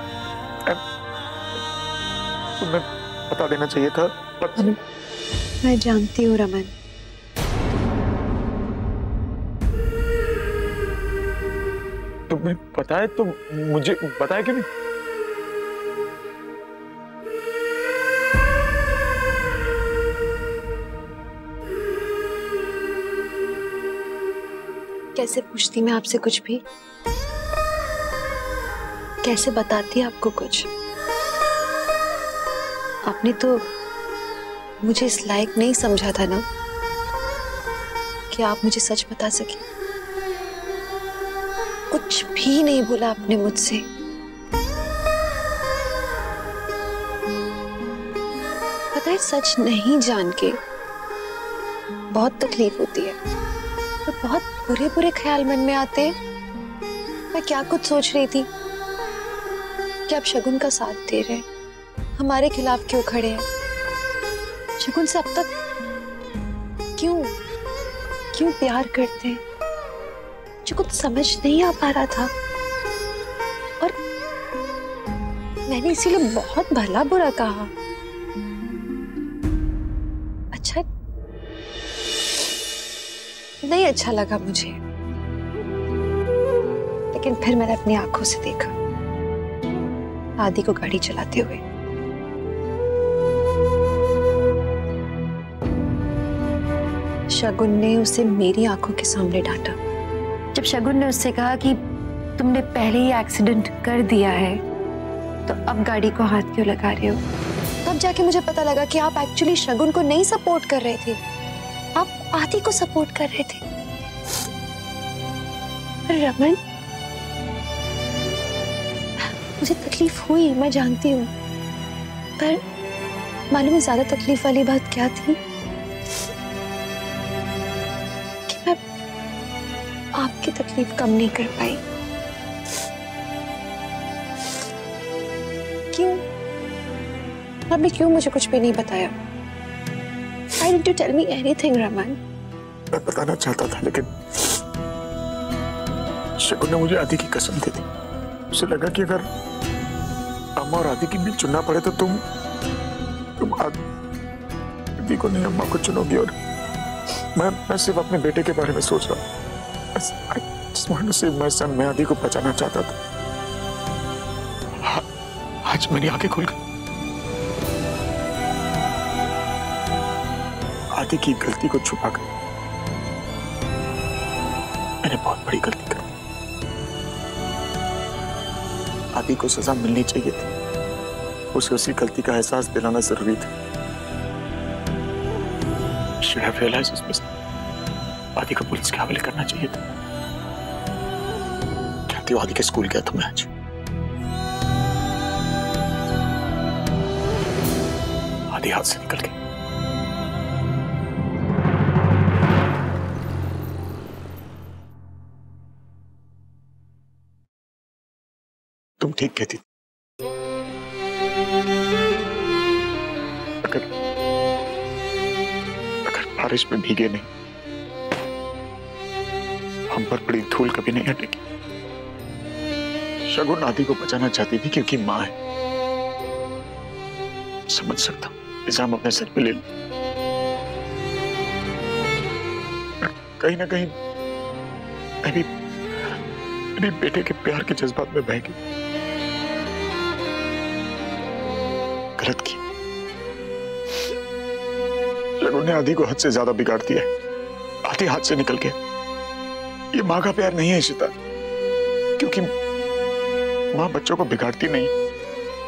A: तुम्हें बता देना चाहिए था। पता नहीं।
B: मैं जानती हूँ रमन।
A: तुम्हें पता है तो मुझे बताया क्यों नहीं?
B: कैसे पूछती मैं आपसे कुछ भी? कैसे बताती आपको कुछ? आपने तो मुझे इस लायक नहीं समझा था ना कि आप मुझे सच बता सके। कुछ भी नहीं बोला आपने मुझसे। पता है, सच नहीं जान के बहुत तकलीफ होती है और बहुत बुरे बुरे ख्याल मन में आते हैं। मैं क्या कुछ सोच रही थी कि आप शगुन का साथ दे रहे हैं, हमारे खिलाफ क्यों खड़े हैं? शगुन से अब तक क्यों प्यार करते हैं? जो कुछ समझ नहीं आ पा रहा था और मैंने इसीलिए बहुत भला बुरा कहा। अच्छा नहीं अच्छा लगा मुझे, लेकिन फिर मैंने अपनी आंखों से देखा आदि को गाड़ी चलाते हुए। शगुन ने उसे मेरी आंखों के सामने डांटा। जब शगुन ने उससे कहा कि तुमने पहले ही एक्सीडेंट कर दिया है तो अब गाड़ी को हाथ क्यों लगा रहे हो। तब जाके मुझे पता लगा कि आप एक्चुअली शगुन को नहीं सपोर्ट कर रहे थे, आप आदि को सपोर्ट कर रहे थे। रमन, मुझे तकलीफ हुई, मैं जानती हूँ, पर मालूम है ज्यादा तकलीफ वाली बात क्या थी कि मैं आपकी तकलीफ कम नहीं कर पाई। क्यों? आपने क्यों मुझे कुछ भी नहीं बताया? Why didn't you tell me anything, Raman?
A: मैं बताना चाहता था लेकिन शगुन ने मुझे आदि की कसम दे दी। उसे लगा कि अगर अम्मा और आदि के बीच चुनना पड़े तो तुम आदि को नहीं अम्मा को चुनोगी। और मैं सिर्फ अपने बेटे के बारे में सोच रहा हूँ। मैं आदि को बचाना चाहता था। आज मेरी आंखें खुल गई। आदि की गलती को छुपाकर मैंने बहुत बड़ी गलती कर दी। आदि को सजा मिलनी चाहिए थी, उसे उसी गलती का एहसास दिलाना जरूरी था। Should have realized this mistake. आदि को पुलिस के हवाले करना चाहिए था। जानती हो आदि के स्कूल गया था मैं आज। आदि हाथ से निकल गई। तुम ठीक कहती। अगर बारिश में भीगे नहीं, हम पर पड़ी धूल कभी नहीं हटेगी। शगुन आदि को बचाना चाहती थी क्योंकि माँ है। समझ सकता हूं, इल्जाम अपने सर पे ले लो। कहीं ना कहीं मैं भी मेरे बेटे के प्यार के जज्बात में बह गई। गलत की। शगुन ने आदि को हद से ज्यादा बिगाड़ दिया। आदि हाथ से निकल गया। ये माँ का प्यार नहीं है इशिता, क्योंकि माँ बच्चों को बिगाड़ती नहीं,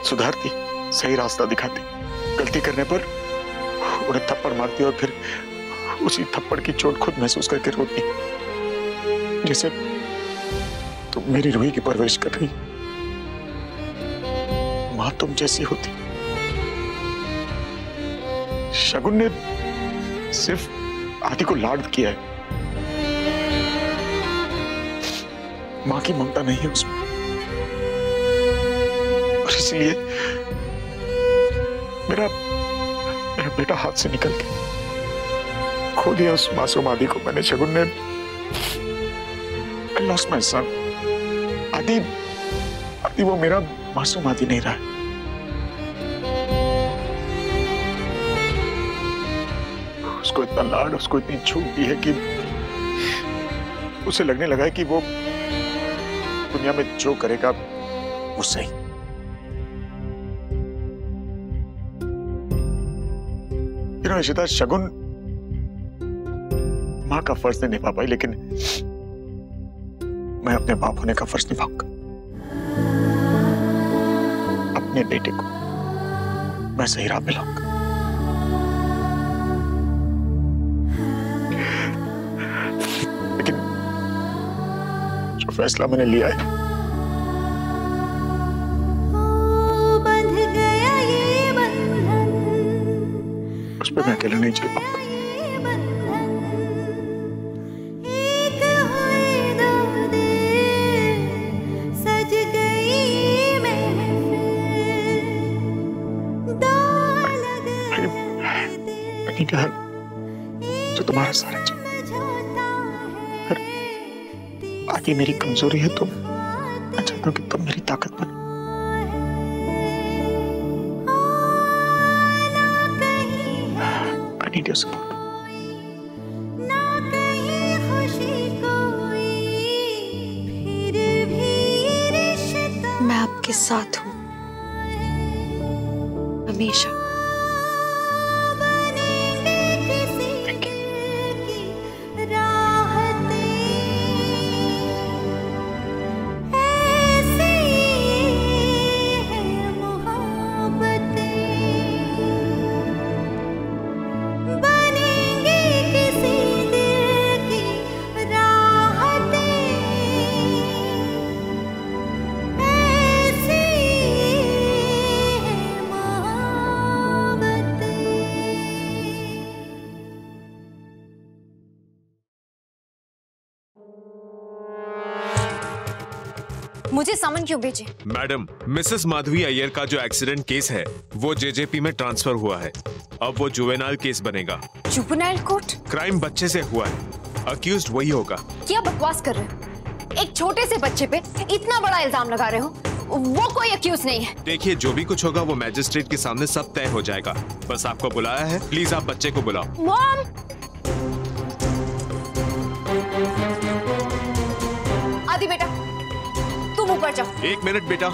A: सुधारती, सही रास्ता दिखाती। गलती करने पर उन्हें थप्पड़ मारती और फिर उसी थप्पड़ की चोट खुद महसूस करके रोती। जैसे तुम मेरी रूही की परवरिश कर रही। माँ तुम जैसी होती। शगुन ने सिर्फ आदि को लाड किया है, माँ की ममता नहीं है उसमें। और इसलिए मेरा बेटा हाथ से निकल गया, खो दिया उस मासूम आदि को मैंने। शगुन ने I lost my son. आदि वो मेरा मासूम आदि नहीं रहा है। उसको इतना लाड, उसको इतनी छूट दी है कि उसे लगने लगा है कि वो दुनिया में जो करेगा वो सही। इशिता, शगुन माँ का फर्ज नहीं निभा पाई, लेकिन मैं अपने बाप होने का फर्ज निभाऊंगा। अपने बेटे को मैं सही राह पे लाऊंगा। लेकिन जो फैसला मैंने लिया है उस पर मैं अकेला नहीं चल पाऊंगा। जो तुम्हारा सारा आदि मेरी कमजोरी है, तो मैं चाहता हूं कि तुम मेरी ताकत बनो। I need your support.
B: मैं आपके साथ हूं हमेशा।
H: मुझे समन क्यों भेजे?
R: मैडम, मिसेस माधवी अय्यर का जो एक्सीडेंट केस है वो जेजेपी में ट्रांसफर हुआ है। अब वो जुवेनाइल केस बनेगा।
H: Juvenile court?
R: क्राइम बच्चे से हुआ है, अक्यूज्ड वही होगा।
H: क्या बकवास कर रहे हो? एक छोटे से बच्चे पे इतना बड़ा इल्जाम लगा रहे हो? वो कोई अक्यूज नहीं है।
R: देखिए, जो भी कुछ होगा वो मैजिस्ट्रेट के सामने सब तय हो जाएगा। बस आपको बुलाया है, प्लीज आप बच्चे को बुलाओ।
H: मॉम! आदि बेटा, तुम ऊपर जाओ।
R: 1 मिनट बेटा।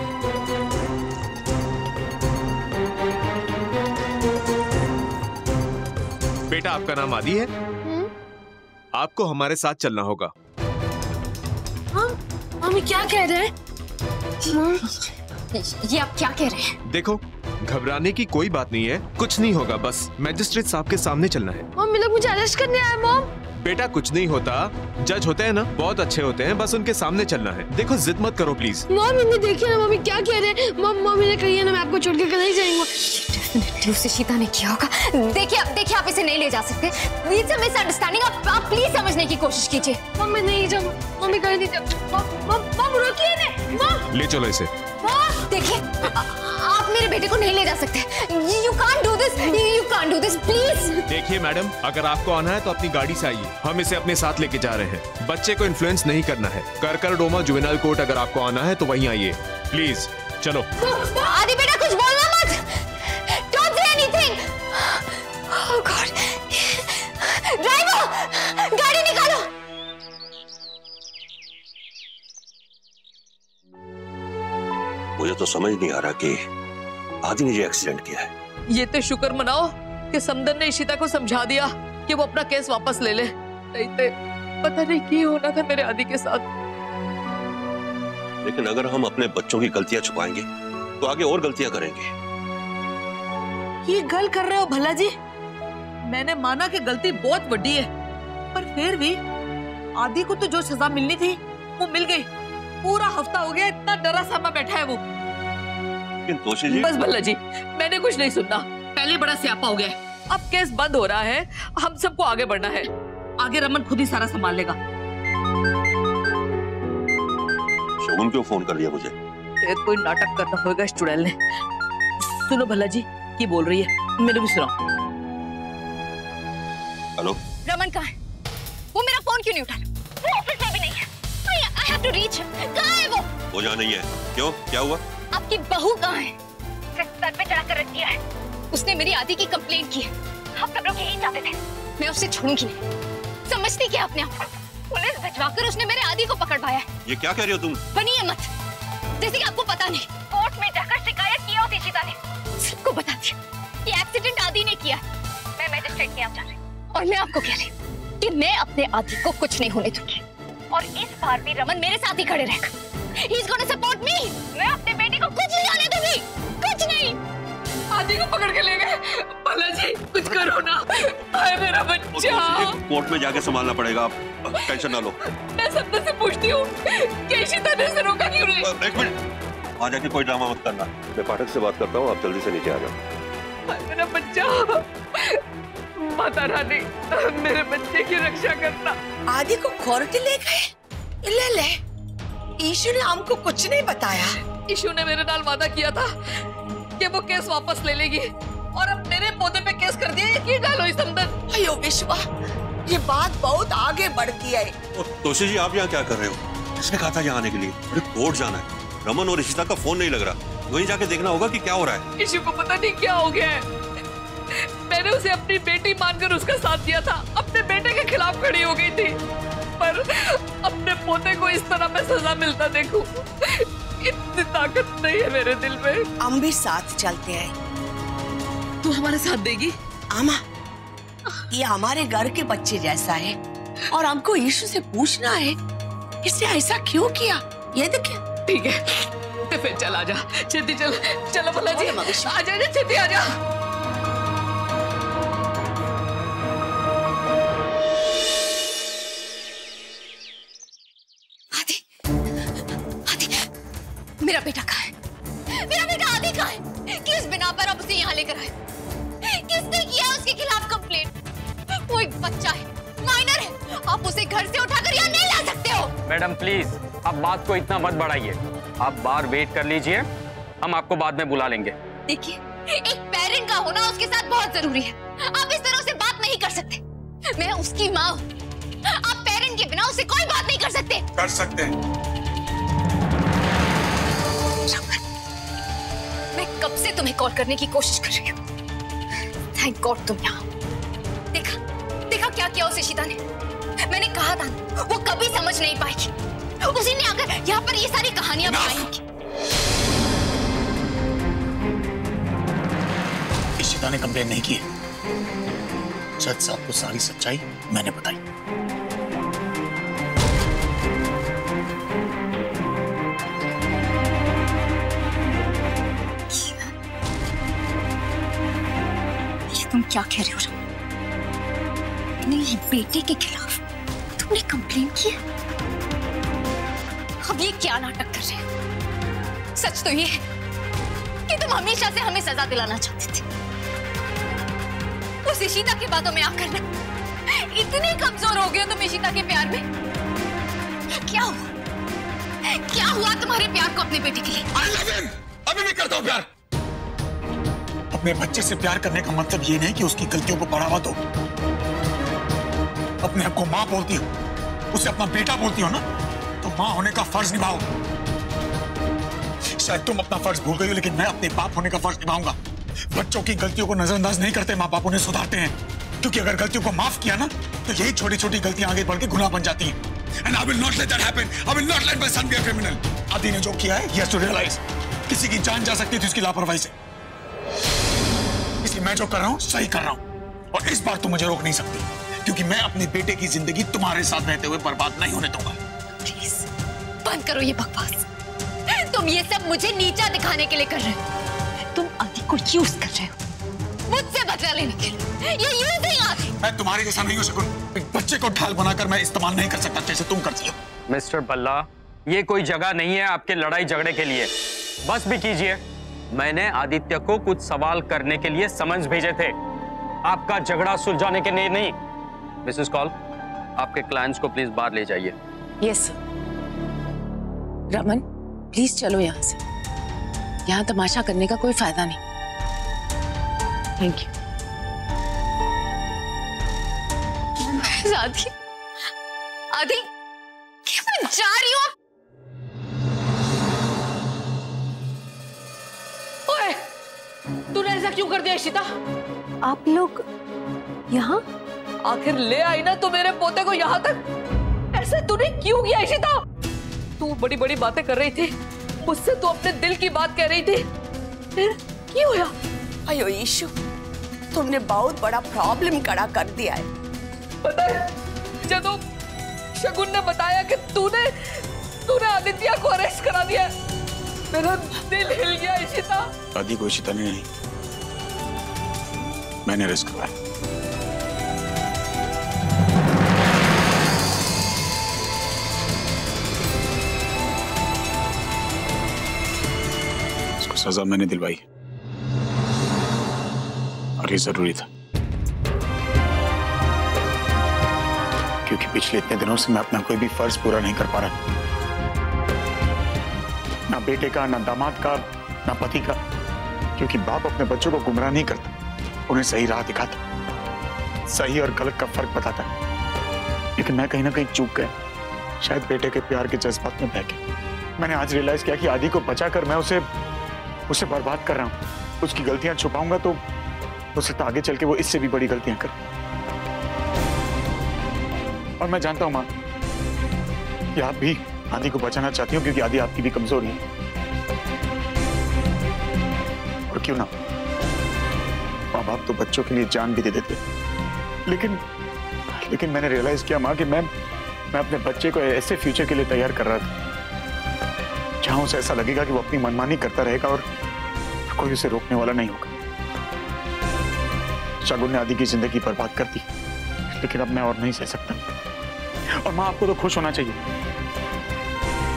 R: बेटा, आपका नाम आदि है? आपको हमारे साथ चलना होगा।
H: मम्मी क्या कह रहे हैं? ये आप क्या कह रहे हैं?
R: देखो, घबराने की कोई बात नहीं है, कुछ नहीं होगा, बस मैजिस्ट्रेट साहब के सामने चलना है।
E: मम्मी लोग मुझे अरेस्ट करने आए। मॉम!
R: बेटा, कुछ नहीं होता, जज होते हैं ना, बहुत अच्छे होते हैं, बस उनके सामने चलना है। देखो, जिद मत करो प्लीज।
E: मम्मी देखिए ना, मम्मी क्या कह रहे हैं। मम्मी ने कही है ना, मैं आपको छोड़ के नहीं जाऊंगा।
H: डेफिनेटली उसे शीता ने किया होगा। देखिए आप इसे नहीं ले जा सकते। It's a misunderstanding. आप प्लीज समझने की कोशिश कीजिए।
E: मम्मी नहीं जाऊँ, मम्मी कर दीजिए। मम रोकिए ने। मम!
R: ले चलो इसे।
H: देखिए, आप मेरे बेटे को नहीं ले जा सकते। You can't do this. You can't do this, please.
R: देखिए मैडम, अगर आपको आना है तो अपनी गाड़ी से आइए, हम इसे अपने साथ लेके जा रहे हैं। बच्चे को इन्फ्लुएंस नहीं करना है। करकरडोमा जुवेनाइल कोर्ट अगर आपको आना है तो वहीं आइए, प्लीज। चलो।
H: आदि बेटा, कुछ बोलना मत। Don't say anything. Oh God. Driver, गाड़ी निकालो।
S: मुझे तो समझ नहीं आ रहा कि आदि ने जो एक्सीडेंट किया है।
I: ये तो शुक्र मनाओ कि समदन ने इशिता को समझा दिया कि वो अपना केस वापस ले ले, नहीं तो पता नहीं क्या होना था मेरे आदि के साथ।
S: लेकिन अगर हम अपने बच्चों की गलतियां छुपाएंगे तो आगे और गलतियां करेंगे।
J: ये गल कर रहे हो भला जी?
I: मैंने माना कि गलती बहुत बड़ी है, पर फिर भी आदि को तो जो सजा मिलनी थी वो मिल गई। पूरा हफ्ता हो गया, इतना डरा सहमा बैठा है वो।
S: तोशी जी,
I: बस भल्ला जी, मैंने कुछ नहीं सुनना। पहले बड़ा स्यापा हो गया है, अब केस बंद हो रहा है, हम सबको आगे बढ़ना है। आगे रमन खुद ही सारा संभाल लेगा।
S: शगुन क्यों फोन कर लिया मुझे?
I: फिर कोई नाटक करना होगा इस चुड़ैल ने। सुनो भल्ला जी, की बोल रही है, मैंने भी सुना।
S: हेलो,
H: रमन कहाँ है? वो मेरा फोन क्यों नहीं उठा? वो ऑफिस में भी नहीं है। I have to reach him. कहाँ है वो
S: जहाँ नहीं है। क्यों, क्या हुआ?
H: आपकी बहू कहाँ है? सर पे चढ़ा कर रख दिया है। उसने मेरी आदि की कंप्लेंट की है। हम सब लोग यही चाहते थे। मैं उसे छोड़ूंगी नहीं। समझती क्या अपने आप को? पुलिस भिजवाकर उसने मेरे आदि को पकड़ पाया है।
S: ये क्या कह रही हो तुम?
H: बनिए मत, जैसे कि आपको पता नहीं। कोर्ट में जाकर शिकायत किया उस इशिता ने, सबको बता दिया कि एक्सीडेंट आदि ने किया। मैं मैजिस्ट्रेट के यहाँ जा रही हूँ और मैं आपको कह रही हूँ कि मैं अपने आदि को कुछ नहीं होने दूंगी। और इस बार भी रमन मेरे साथ ही खड़े रहेगा। He's gonna support me. मैं अपने बेटे को कुछ नहीं होने दूंगी, कुछ नहीं।
I: आदि को पकड़ के ले गए। भला जी, कुछ करो ना। आए मेरा बच्चा।
S: कोर्ट में जाके संभालना पड़ेगा, आप टेंशन ना लो।
I: मैं सबसे से पूछती हूँ कि इशिता ने उसे रोका क्यों नहीं?
S: 1 मिनट, वहाँ जाके कोई ड्रामा मत करना। मैं पाठक से बात करता हूँ, आप जल्दी से नीचे आ जाओ।
I: आए मेरा बच्चा। माता रानी, मेरे बच्चे की रक्षा करना।
J: आदि को कोर्ट ले गए? ले ईशु ने हमको कुछ नहीं बताया।
I: ईशु ने मेरे नाल वादा किया था कि वो केस वापस ले लेगी, और अब मेरे पोते पे केस कर दिया। यकीन डालो इस समदन।
J: अयो विश्वा, ये बात बहुत आगे बढ़ती है।
S: तोशी जी, आप यहाँ क्या कर रहे हो? किसने कहा था यहाँ आने के लिए? अरे कोर्ट जाना है। रमन और इशिता का फोन नहीं लग रहा, वहीं जाके देखना होगा कि क्या हो रहा है।
I: ईशु को पता नहीं क्या हो गया है। मैंने उसे अपनी बेटी मानकर उसका साथ दिया था, अपने बेटे के खिलाफ खड़ी हो गई थी, पर अपने पोते को इस तरह मैं सजा मिलता देखूं, इतनी ताकत नहीं है मेरे दिल में।
J: हम भी साथ चलते हैं।
I: तू हमारे साथ देगी?
J: आमा, ये हमारे घर के बच्चे जैसा है और हमको यीशु से पूछना है इसने ऐसा क्यों किया। ये देखिए।
I: ठीक है, तो फिर चल आजा, छेती चल। चलो भला जी, आजा छेती आजा।
H: मेरा बेटा कहाँ है? मेरा बेटा आदि कहाँ है? किस बिना पर आप उसे यहाँ लेकर आए? किसने किया उसके खिलाफ कंप्लेंट? वो एक बच्चा है, माइनर है। आप उसे घर से उठाकर यहाँ नहीं ला सकते हो।
T: मैडम प्लीज, अब बात को इतना मत बढ़ाइए। आप बाहर वेट कर लीजिए, हम आपको बाद में बुला लेंगे।
H: देखिए, एक पेरेंट का होना उसके साथ बहुत जरूरी है। आप इस तरह से बात नहीं कर सकते। मैं उसकी माँ हूँ, आप पेरेंट के बिना उससे कोई बात नहीं कर सकते।
A: कर सकते हैं।
H: मैं कब से तुम्हें कॉल करने की कोशिश कर रही हूँ। थैंक गॉड तुम यहाँ। देखा क्या किया उस इशिता ने। मैंने कहा था वो कभी समझ नहीं पाएगी। उसी ने आकर यहाँ पर ये सारी कहानियां बताई।
A: इशिता ने कंप्लेन नहीं की। जज साहब को सारी सच्चाई मैंने बताई।
H: तुम क्या कह रहे हो? मेरे बेटे के खिलाफ तुमने कंप्लेन की है? अब ये क्या नाटक कर रहे हो? सच तो ये है कि तुम हमेशा से हमें सजा दिलाना चाहते थे। उस इशिता की बातों में आकर ना इतने कमजोर हो गए हो तुम इशिता के प्यार में। क्या हुआ तुम्हारे प्यार को अपने बेटे के लिए?
A: I love him! अभी भी करता हूं प्यार। अपने बच्चे से प्यार करने का मतलब ये नहीं कि उसकी गलतियों को बढ़ावा दो। अपने आप को माँ बोलती हो, उसे अपना बेटा बोलती हो ना, तो माँ होने का फर्ज निभाओ। शायद तुम अपना फर्ज भूल गई हो, लेकिन मैं अपने बाप होने का फर्ज निभाऊंगा। बच्चों की गलतियों को नजरअंदाज नहीं करते माँ बाप, उन्हें सुधारते हैं। क्योंकि अगर गलतियों को माफ किया ना, तो यही छोटी छोटी गलतियां आगे बढ़ के गुनाह बन जाती हैं। And I will not let that happen. I will not let my son be a criminal. आदि ने जो किया है, he has to realize, किसी की जान जा सकती थी उसकी लापरवाही से। इसलिए मैं जो कर रहा हूँ सही कर रहा हूँ, और इस बार तुम मुझे रोक नहीं सकती, क्योंकि मैं अपने बेटे की जिंदगी तुम्हारे साथ रहते हुए बर्बाद नहीं होने दूंगा।
H: प्लीज बंद करो ये बकवास। तुम ये सब मुझे नीचा दिखाने के लिए कर रहे हो। तुम आदि को यूज कर रहे हो मुझसे बदला लेने के लिए। ये यूज नहीं आदि।
A: मैं तुम्हारे जैसा नहीं हो सकूं। एक बच्चे को ढाल बनाकर मैं इस्तेमाल नहीं कर सकता जैसे तुम करती हो।
T: मिस्टर भल्ला, ये कोई जगह नहीं है आपके लड़ाई झगड़े के लिए। बस भी कीजिए। मैंने आदित्य को कुछ सवाल करने के लिए समझ भेजे थे, आपका झगड़ा सुलझाने के लिए नहीं। मिसेस कॉल, आपके क्लाइंट्स को प्लीज बाहर ले जाइए।
J: Yes sir. रमन, प्लीज चलो यहाँ से। यहाँ तमाशा करने का कोई फायदा नहीं। Thank you.
H: आदि, आदि, मैं जा रही हूँ।
I: ओए, तूने ऐसा क्यों कर दिया इशिता?
B: आप लोग यहाँ?
I: आखिर ले आई ना तो मेरे पोते को यहाँ तक। ऐसा तूने क्यों किया इशिता? तू बड़ी बड़ी बातें कर रही थी, मुझसे तू अपने दिल की बात कह रही थी, फिर क्यों हुआ?
J: अयो ईशु, तुमने बहुत बड़ा प्रॉब्लम खड़ा कर दिया है।
I: पता है, जब शगुन ने बताया कि तूने आदित्य को अरेस्ट करा दिया, मेरा दिल हिल गया इशिता।
A: आदि को इशिता ने नहीं, मैंने अरेस्ट करवाया। इसको सजा मैंने दिलवाई और ये जरूरी था, क्योंकि पिछले इतने दिनों से मैं अपना कोई भी फर्ज पूरा नहीं कर पा रहा। ना बेटे का, ना दामाद का, ना पति का, क्योंकि बाप अपने बच्चों को गुमराह नहीं करता, उन्हें सही राह दिखाता, सही और गलत का फर्क बताता। लेकिन मैं कहीं ना कहीं चूक गया, शायद बेटे के प्यार के जज्बात में बह के। मैंने आज रियलाइज किया कि आदि को बचाकर मैं उसे बर्बाद कर रहा हूँ। उसकी गलतियां छुपाऊंगा तो हो सकता आगे चल के वो इससे भी बड़ी गलतियां करे। और मैं जानता हूं मां कि आप भी आदि को बचाना चाहती हो, क्योंकि आदि आपकी भी कमजोरी है। और क्यों ना, माँ बाप तो बच्चों के लिए जान भी दे देते। लेकिन मैंने रियलाइज किया मां कि मैं अपने बच्चे को ऐसे फ्यूचर के लिए तैयार कर रहा था जहां उसे ऐसा लगेगा कि वो अपनी मनमानी करता रहेगा और कोई उसे रोकने वाला नहीं होगा। शगुन ने आदि की जिंदगी बर्बाद कर दी, लेकिन अब मैं और नहीं सह सकता। और मां, आपको तो खुश होना चाहिए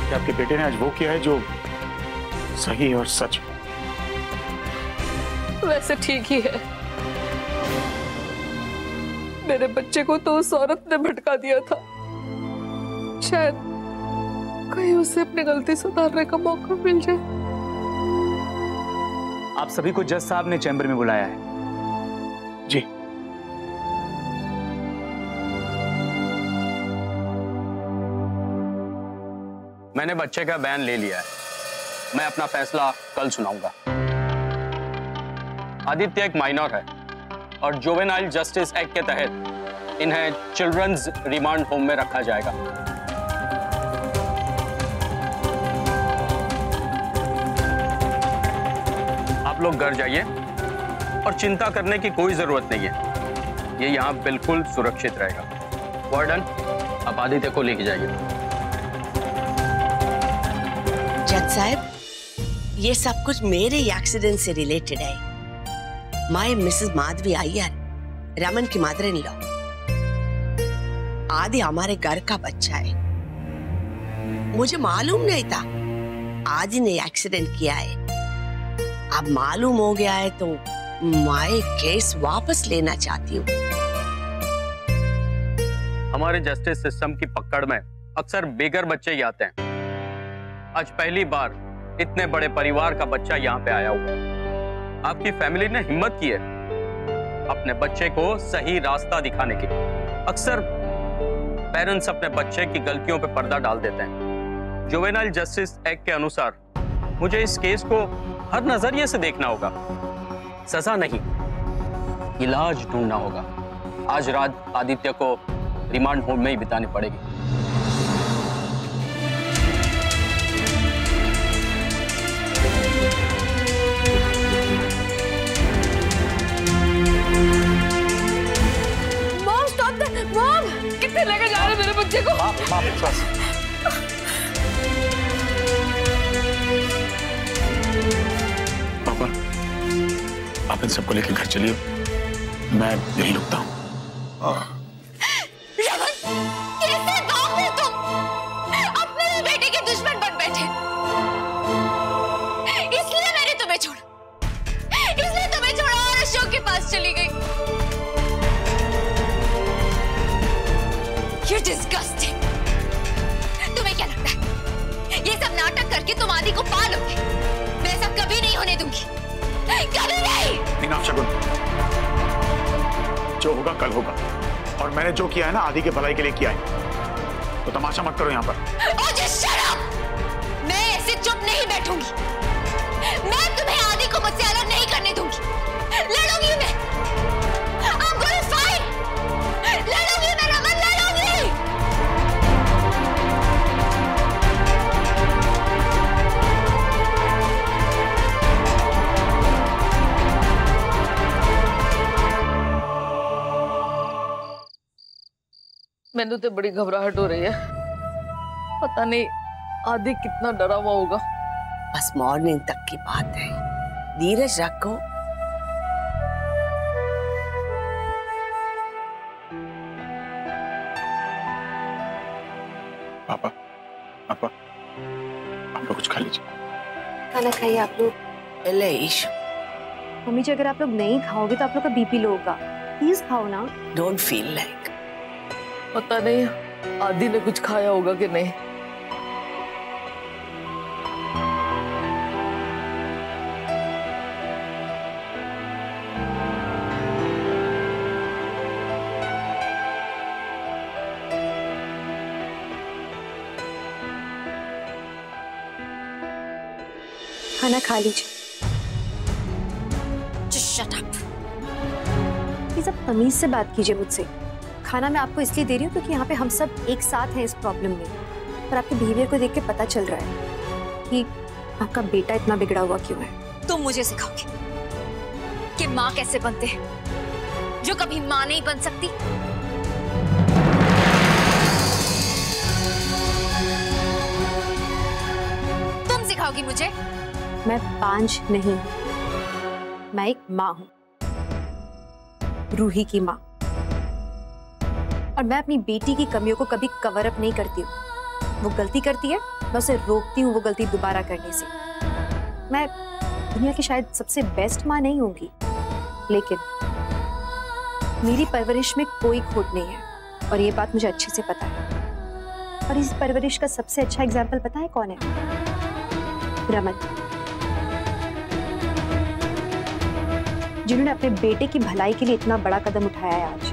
A: कि आपके बेटे ने आज वो किया है जो सही और सच।
I: वैसे ठीक ही है, मेरे बच्चे को तो उस औरत ने भटका दिया था। शायद कहीं उसे अपनी गलती सुधारने का मौका मिल जाए।
G: आप सभी को जज साहब ने चैम्बर में बुलाया है।
A: जी।
T: मैंने बच्चे का बयान ले लिया है। मैं अपना फैसला कल सुनाऊंगा। आदित्य एक माइनर है और जुवेनाइल जस्टिस एक्ट के तहत इन्हें चिल्ड्रंस रिमांड होम में रखा जाएगा। आप लोग घर जाइए और चिंता करने की कोई जरूरत नहीं है। ये यहाँ बिल्कुल सुरक्षित रहेगा। वार्डन, आप आदित्य को लेके जाइए।
J: जज साहब, ये सब कुछ मेरे एक्सीडेंट से रिलेटेड है। माय मिसेस माधवी अय्यर, रमन की मदर इन लॉ। आदि हमारे घर का बच्चा है। मुझे मालूम नहीं था आदि ने एक्सीडेंट किया है। अब मालूम हो गया है तो मैं केस वापस लेना चाहती हूँ।
T: हमारे जस्टिस सिस्टम की पकड़ में अक्सर बेघर बच्चे ही आते हैं। आज पहली बार इतने बड़े परिवार का बच्चा यहाँ पे आया हुआ। आपकी फैमिली ने हिम्मत की है अपने बच्चे को सही रास्ता दिखाने की। अक्सर पेरेंट्स अपने बच्चे की गलतियों पे पर्दा डाल देते हैं। जुवेनाइल जस्टिस एक्ट के अनुसार मुझे इस केस को हर नजरिए से देखना होगा। सजा नहीं, इलाज ढूंढना होगा। आज रात आदित्य को रिमांड होम में ही बितानी पड़ेगी।
E: Mom stop that. मॉम, कितने लेके जा रहे मेरे बच्चे को?
A: पापा, आप इन सबको लेकर घर चलिए, मैं यहीं रुकता हूँ।
H: कैसे बाप हो तुम? अपने ही बेटे के दुश्मन बन बैठे। इसलिए मैंने तुम्हें छोड़ा, इसलिए तुम्हें छोड़ा और अशोक के पास चली गई। You're disgusting। तुम्हें क्या लगता है ये सब नाटक करके तुम आदि को पालोगे? मैं ऐसा कभी नहीं होने दूंगी, कभी नहीं।
A: मीनाक्षी शगुन, जो होगा कल होगा, और मैंने जो किया है ना आदि के भलाई के लिए किया है, तो तमाशा मत करो यहाँ पर।
H: Oh, just shut up! मैं ऐसे चुप नहीं बैठूंगी। मैं तुम्हें आदि को मुझसे अलग नहीं करने दूंगी। लड़ूंगी मैं। I'm gonna fight! लड़ूंगी मैं रमन, लड़ूंगी।
I: मैंने तो बड़ी घबराहट हो रही है। पता नहीं आदि कितना डरा हुआ होगा।
J: बस मॉर्निंग तक की बात है, धीरज रखो।
A: पापा, पापा, आप लोग कुछ खा लीजिए।
B: खाना खाइए आप लोग।
J: ले ईशु।
B: मम्मी जी, अगर आप लोग नहीं खाओगे तो आप लोग का बीपी लो होगा। प्लीज खाओ ना।
J: Don't feel like.
I: पता नहीं आदि ने कुछ खाया होगा कि नहीं।
B: खाना खा लीजिए।
H: Just shut up।
B: प्लीज आप तमीज से बात कीजिए मुझसे। खाना मैं आपको इसलिए दे रही हूँ क्योंकि यहाँ पे हम सब एक साथ हैं इस प्रॉब्लम में, और आपके बिहेवियर को देख के पता चल रहा है कि आपका बेटा इतना बिगड़ा हुआ क्यों है।
H: तुम मुझे सिखाओगे कि माँ कैसे बनते हैं जो कभी माँ नहीं बन सकती? तुम सिखाओगी मुझे?
B: मैं 5 नहीं, मैं एक माँ हूँ, रूही की माँ, और मैं अपनी बेटी की कमियों को कभी कवर अप नहीं करती हूँ। वो गलती करती है, मैं उसे रोकती हूँ वो गलती दोबारा करने से। मैं दुनिया की शायद सबसे बेस्ट माँ नहीं होंगी, लेकिन मेरी परवरिश में कोई खोट नहीं है, और ये बात मुझे अच्छे से पता है। और इस परवरिश का सबसे अच्छा एग्जाम्पल पता है कौन है? रमन, जिन्होंने अपने बेटे की भलाई के लिए इतना बड़ा कदम उठाया है आज।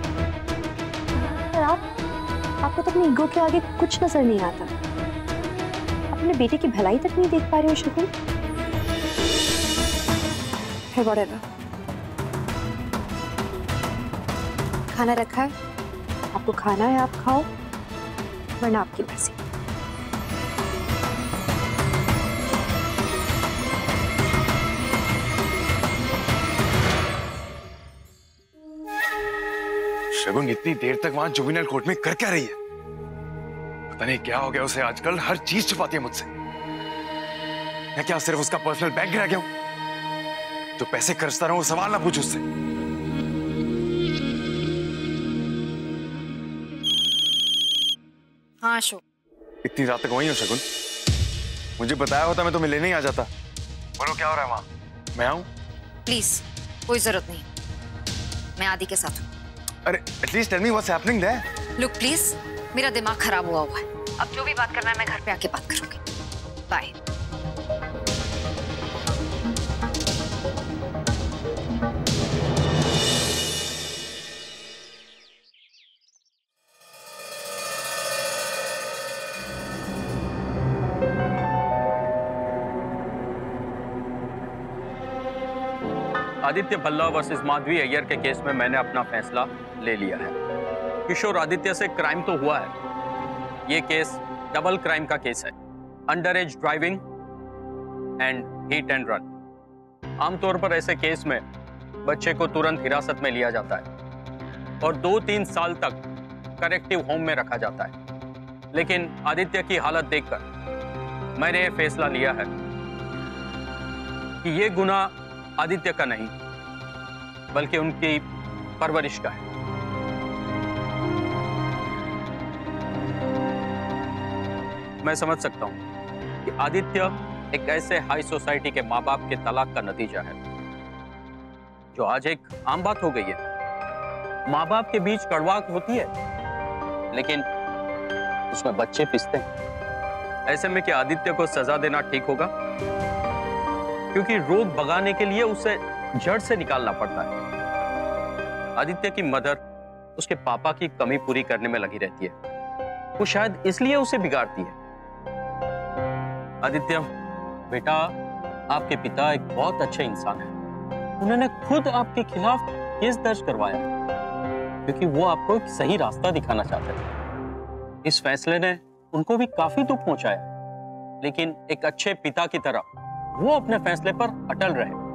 B: और आपको तो अपने ईगो के आगे कुछ नजर नहीं आता। अपने बेटे की भलाई तक नहीं देख पा रहे हो शगुन। है whatever। खाना रखा है, आपको खाना है आप खाओ, वरना आपकी मर्जी।
K: शगुन इतनी देर तक वहां जुवेनाइल कोर्ट में कर क्या रही है? पता नहीं क्या हो गया उसे आजकल, हर चीज छुपाती है मुझसे। मैं क्या सिर्फ उसका पर्सनल बैंक रह गया हूं? जो पैसे खर्चता रहूं सवाल ना पूछ उससे।
H: हाँ अशोक।
K: इतनी रात तक वहीं हो शगुन? मुझे बताया होता मैं तुम्हें लेने ही आ जाता। बोलो क्या हो रहा है वहां? मैं आऊं?
H: प्लीज, कोई जरूरत नहीं, मैं आदि के साथ हूँ।
K: अरे at least tell me what's happening there.
H: Look please, मेरा दिमाग खराब हुआ है। अब जो भी बात करना है मैं घर पे आके बात करूंगी। बाय।
T: आदित्य भल्ला वर्सेस माधवी अय्यर के केस में मैंने अपना फैसला ले लिया है। किशोर आदित्य से क्राइम तो हुआ है, ये केस डबल क्राइम का केस है, under as driving and hit and run. आमतौर पर ऐसे केस में बच्चे को तुरंत हिरासत में लिया जाता है और 2-3 साल तक करेक्टिव होम में रखा जाता है। लेकिन आदित्य की हालत देखकर मैंने ये फैसला लिया है कि ये गुनाह आदित्य का नहीं बल्कि उनकी परवरिश का है। मैं समझ सकता हूं कि आदित्य एक ऐसे हाई सोसाइटी के माँ बाप के तलाक का नतीजा है, जो आज एक आम बात हो गई है। माँ बाप के बीच कड़वाहट होती है, लेकिन उसमें बच्चे पिसते हैं। ऐसे में क्या आदित्य को सजा देना ठीक होगा? क्योंकि रोग भगाने के लिए उसे जड़ से निकालना पड़ता है। आदित्य की मदर उसके पापा की कमी पूरी करने में लगी रहती है, वो शायद इसलिए उसे बिगाड़ती है। आदित्य बेटा, आपके पिता एक बहुत अच्छे इंसान हैं। उन्होंने खुद आपके खिलाफ केस दर्ज करवाया क्योंकि वो आपको एक सही रास्ता दिखाना चाहते थे। इस फैसले ने उनको भी काफी दुख पहुंचाया, लेकिन एक अच्छे पिता की तरह वो अपने फैसले पर अटल रहे।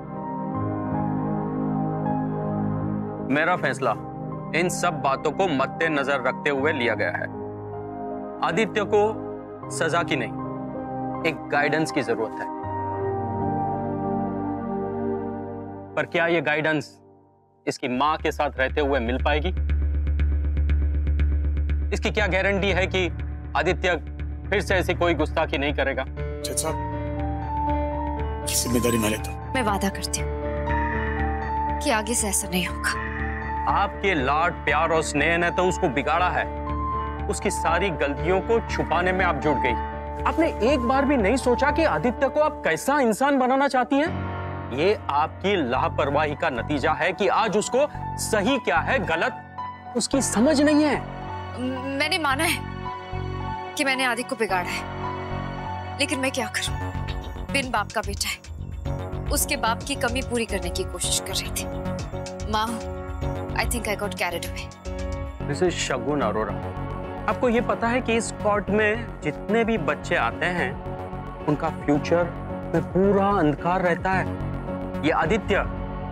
T: मेरा फैसला इन सब बातों को मद्देनजर रखते हुए लिया गया है। आदित्य को सजा की नहीं, एक गाइडेंस की जरूरत है। पर क्या ये गाइडेंस इसकी मां के साथ रहते हुए मिल पाएगी? इसकी क्या गारंटी है कि आदित्य फिर से ऐसी कोई गुस्ताखी नहीं करेगा?
A: जज साहब, जिम्मेदारी मैं लेता हूं।
H: मैं वादा करती हूँ कि आगे से ऐसा नहीं होगा।
T: आपके लाड प्यार और स्नेह ने तो उसको बिगाड़ा है। उसकी सारी गलतियों को छुपाने में आप जुट गई। आपने एक बार भी नहीं सोचा कि आदित्य को आप कैसा इंसान बनाना चाहती हैं? ये आपकी लापरवाही का नतीजा है कि आज उसको सही क्या है गलत उसकी समझ नहीं है।
H: मैंने माना है कि मैंने आदित्य को बिगाड़ा है, लेकिन मैं क्या करूं? बिन बाप का बेटा है, उसके बाप की कमी पूरी करने की कोशिश कर रही थी। माँ, I think I got carried away.
T: Mrs Shagun Arora, आपको ये पता है कि इस कोर्ट में जितने भी बच्चे आते हैं उनका फ्यूचर में पूरा अंधकार रहता है। ये आदित्य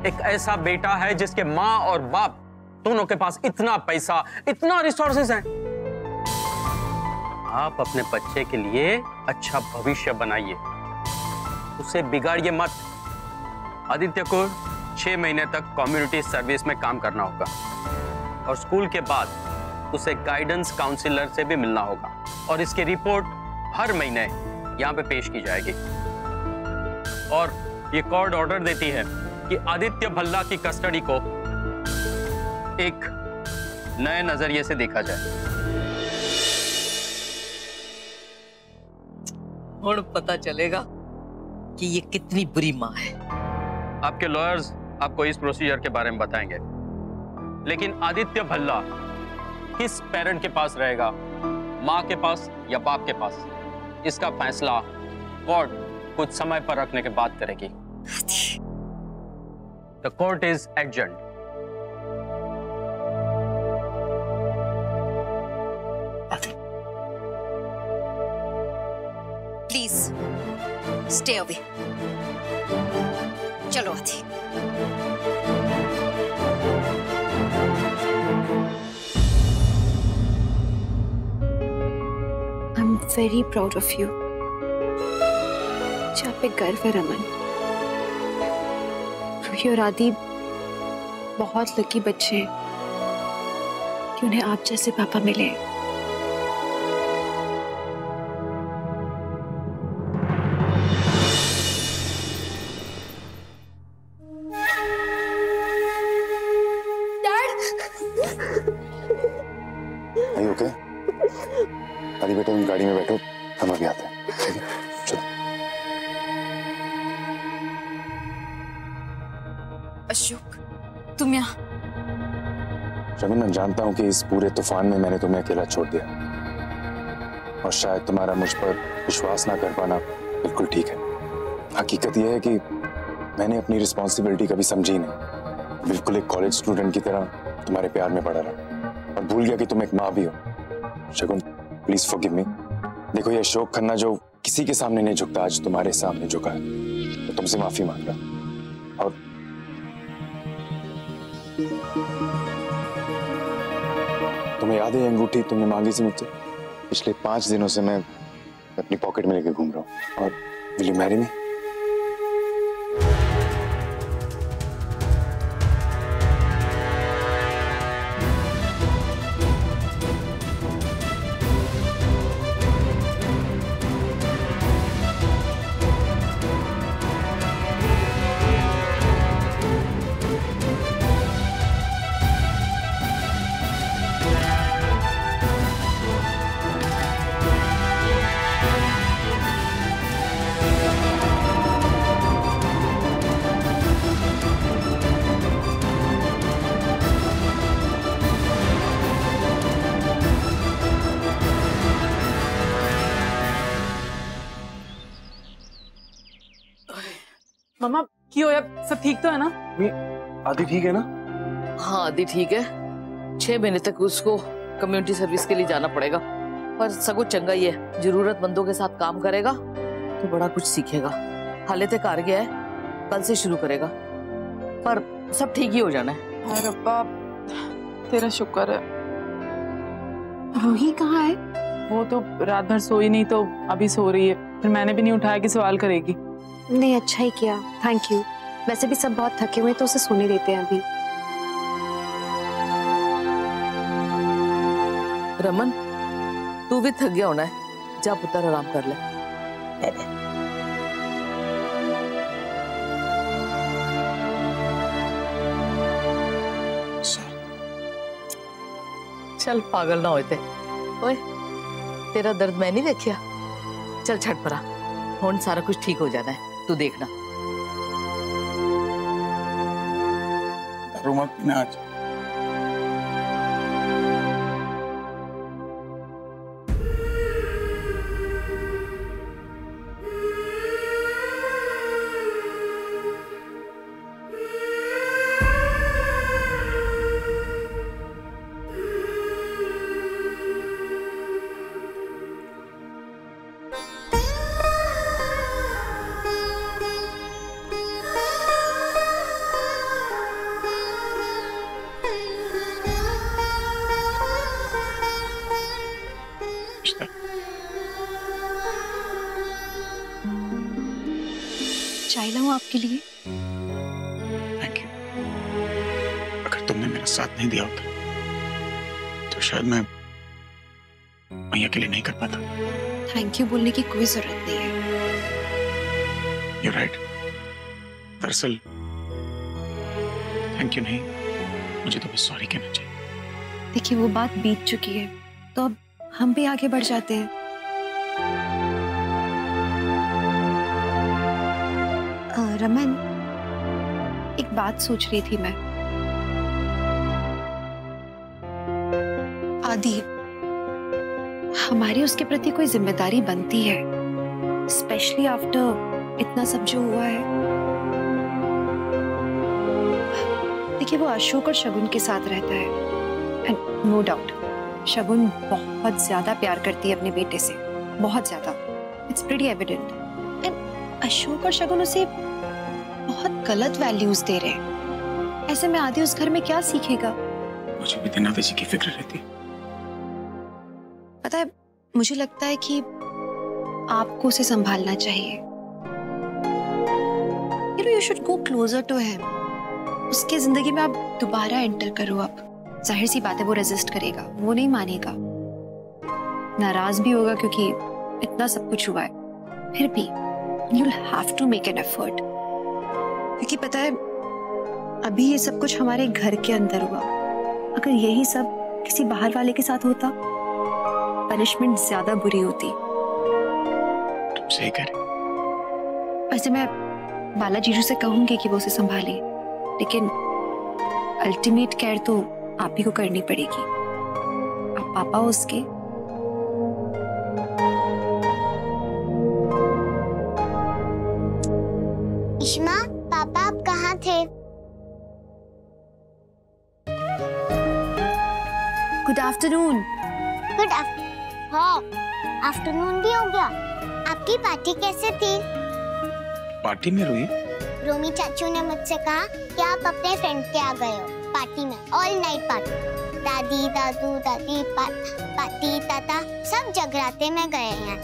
T: एक ऐसा बेटा है जिसके माँ और बाप दोनों के पास इतना पैसा, इतना रिसोर्सेस हैं। आप अपने बच्चे के लिए अच्छा भविष्य बनाइए, उसे बिगाड़िए मत। आदित्य को 6 महीने तक कम्युनिटी सर्विस में काम करना होगा और स्कूल के बाद उसे गाइडेंस काउंसलर से भी मिलना होगा और इसकी रिपोर्ट हर महीने यहाँ पे पेश की जाएगी। और ये कोर्ट ऑर्डर देती है कि आदित्य भल्ला की कस्टडी को एक नए नजरिए से देखा जाए।
J: और पता चलेगा कि ये कितनी बुरी माँ है।
T: आपके लॉयर्स आपको इस प्रोसीजर के बारे में बताएंगे, लेकिन आदित्य भल्ला किस पेरेंट के पास रहेगा, माँ के पास या बाप के पास, इसका फैसला कोर्ट कुछ समय पर रखने के बाद करेगी। The court is adjourned.
H: Please stay away. चलो आदि।
B: I am very proud of you. मुझे आप पे गर्व है रमन। रूही और आदि बहुत लकी बच्चे हैं कि उन्हें आप जैसे पापा मिले।
U: ओके आदि बेटा, तुम गाड़ी में बैठो, हम अभी आते हैं। चलो।
H: अशोक, तुम यहाँ?
U: रमन, मैं जानता हूँ कि इस पूरे तूफान में मैंने तुम्हें अकेला छोड़ दिया और शायद तुम्हारा मुझ पर विश्वास ना कर पाना बिल्कुल ठीक है। हकीकत यह है कि मैंने अपनी रिस्पॉन्सिबिलिटी कभी समझी नहीं। बिल्कुल एक कॉलेज स्टूडेंट की तरह तुम्हारे प्यार में पड़ा रहा और भूल गया कि तुम एक माँ भी हो। शगुन, प्लीज फॉरगिव मी। देखो, ये अशोक खन्ना जो किसी के सामने नहीं झुकता, आज तुम्हारे सामने झुका है, तो तुमसे माफी मांग रहा। और तुम्हें याद है ये अंगूठी तुमने मांगी थी मुझसे? पिछले 5 दिनों से मैं अपनी पॉकेट में लेके घूम रहा हूँ। और विल यू मैरी मी?
O: मामा क्यों है? सब ठीक तो है ना?
K: आदि ठीक है ना?
J: हाँ आदि ठीक है। 6 महीने तक उसको कम्युनिटी सर्विस के लिए जाना पड़ेगा, पर सगुन चंगा ही है। जरूरतमंदों के साथ काम करेगा तो बड़ा कुछ सीखेगा। हाले तक हार गया है, कल से शुरू करेगा, पर सब ठीक ही हो जाना है।
O: हाय रब्बा, तेरा शुक्र है।
B: रूही कहाँ है?
O: वो तो रात भर सोई नहीं, तो अभी सो रही है। फिर मैंने भी नहीं उठाया कि सवाल करेगी।
B: नहीं, अच्छा ही किया, थैंक यू। वैसे भी सब बहुत थके हुए, तो उसे सोने देते हैं अभी।
J: रमन, तू भी थक गया होना है, जा पुत्र आराम कर ले। चल पागल ना होते। ओए, तेरा दर्द मैं नहीं देखिया। चल छट परा, हुण सारा कुछ ठीक हो जाना है, तू देखना।
A: दारू मत पीना आज।
B: चाय लाऊं आपके लिए?
A: Thank you. अगर तुमने मेरा साथ नहीं दिया होता तो शायद मैं के लिए नहीं कर पाता।
B: थैंक यू बोलने की कोई जरूरत नहीं है।
A: You're right। दरअसल थैंक यू नहीं, मुझे तो बस सॉरी कहना चाहिए।
B: देखिए, वो बात बीत चुकी है, तो अब हम भी आगे बढ़ जाते हैं। रमन, एक बात सोच रही थी मैं। आदि, हमारी उसके प्रति कोई जिम्मेदारी बनती है, स्पेशली आफ्टर इतना सब जो हुआ है। देखिए, वो अशोक और शगुन के साथ रहता है एंड नो डाउट शगुन बहुत ज्यादा प्यार करती है अपने बेटे से, बहुत ज्यादा। It's pretty evident. And Ashok और शगुन उसे बहुत गलत वैल्यूज दे रहे हैं। ऐसे में आदि उस घर में क्या सीखेगा?
A: मुझे भी दिन इसी की फिक्र रहती।
B: पता है, मुझे लगता है कि आपको उसे संभालना चाहिए। You should go closer to him. उसके जिंदगी में आप दोबारा एंटर करो। अब जाहिर सी बात है वो रेजिस्ट करेगा, वो नहीं मानेगा, नाराज भी होगा क्योंकि इतना सब कुछ हुआ है। फिर भी you'll have to make an effort. क्योंकि पता है, अभी ये सब कुछ हमारे घर के अंदर हुआ, अगर यही सब किसी बाहर वाले के साथ होता, पनिशमेंट ज्यादा बुरी होती।
A: तुम सही कह रहे।
B: वैसे मैं बाला जीजू से कहूंगी कि वो उसे संभाले, लेकिन अल्टीमेट केयर तो आप ही को करनी पड़ेगी। आप पापा हो उसके।
F: इश्मा, पापा आप कहाँ थे?
B: Good afternoon.
F: गुड आफ्टरनून भी हो गया। आपकी पार्टी कैसे थी?
A: पार्टी में रोई?
F: रोमी चाचू ने मुझसे कहा कि आप अपने फ्रेंड के आ गए हो पार्टी में, ऑल नाइट पार्टी। दादी, दादू, दादी, पाटी, ताता सब जगराते में गए हैं।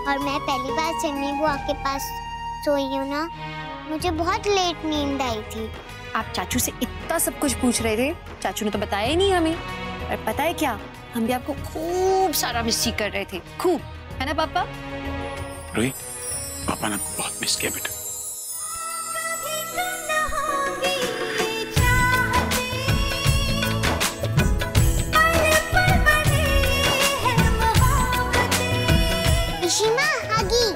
F: और मैं पहली बार सिमी बुआ के पास सोई हूँ ना, मुझे बहुत लेट नींद आई थी।
B: आप चाचू से इतना सब कुछ पूछ रहे थे, चाचू ने तो बताया ही नहीं हमें। और पता है क्या, हम भी आपको खूब सारा मिस कर रहे थे, खूब, है ना पापा?
A: रोई, पापा ने बहुत मिस किया बेटा।
F: इशिमा, हागी।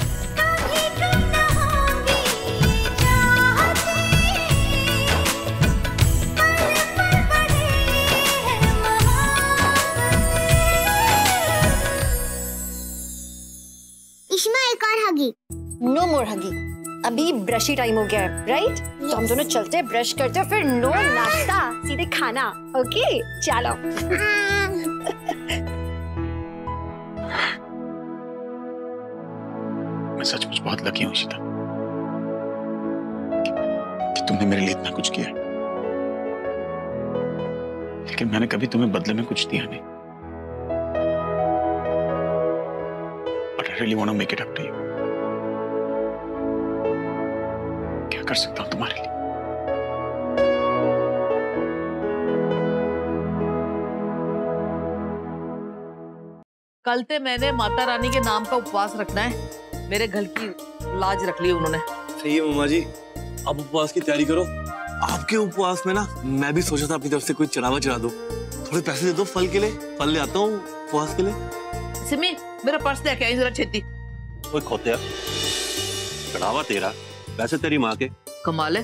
F: इशिमा, एक और हगी।
B: नो मोर हगी, अभी ब्रशी टाइम हो गया है, राइट? तो हम दोनों चलते हैं, ब्रश करते हैं, फिर नो नाश्ता, सीधे खाना। ओके, चलो।
A: मैं सचमुच बहुत लकी हूँ शीता कि तुमने मेरे लिए इतना कुछ किया, लेकिन मैंने कभी तुम्हें बदले में कुछ दिया नहीं। But I really want to make it up to you. क्या कर सकता हूँ तुम्हारे लिए?
V: कल से मैंने माता रानी के नाम का उपवास रखना है। मेरे घर की लाज रख ली उन्होंने।
K: सही है मम्मा जी, आप उपवास की तैयारी करो। आपके उपवास में ना मैं भी सोचा था अपनी तरफ से कोई चढ़ावा चढ़ा दो। थोड़े पैसे दे दो फल के लिए, फल ले आता हूँ उपवास के लिए।
V: सिमी, मेरा पर्स लेके आई जरा छेती।
S: ओए खोते, चढ़ावा तेरा, पैसे तेरी माँ के।
V: कमाल है,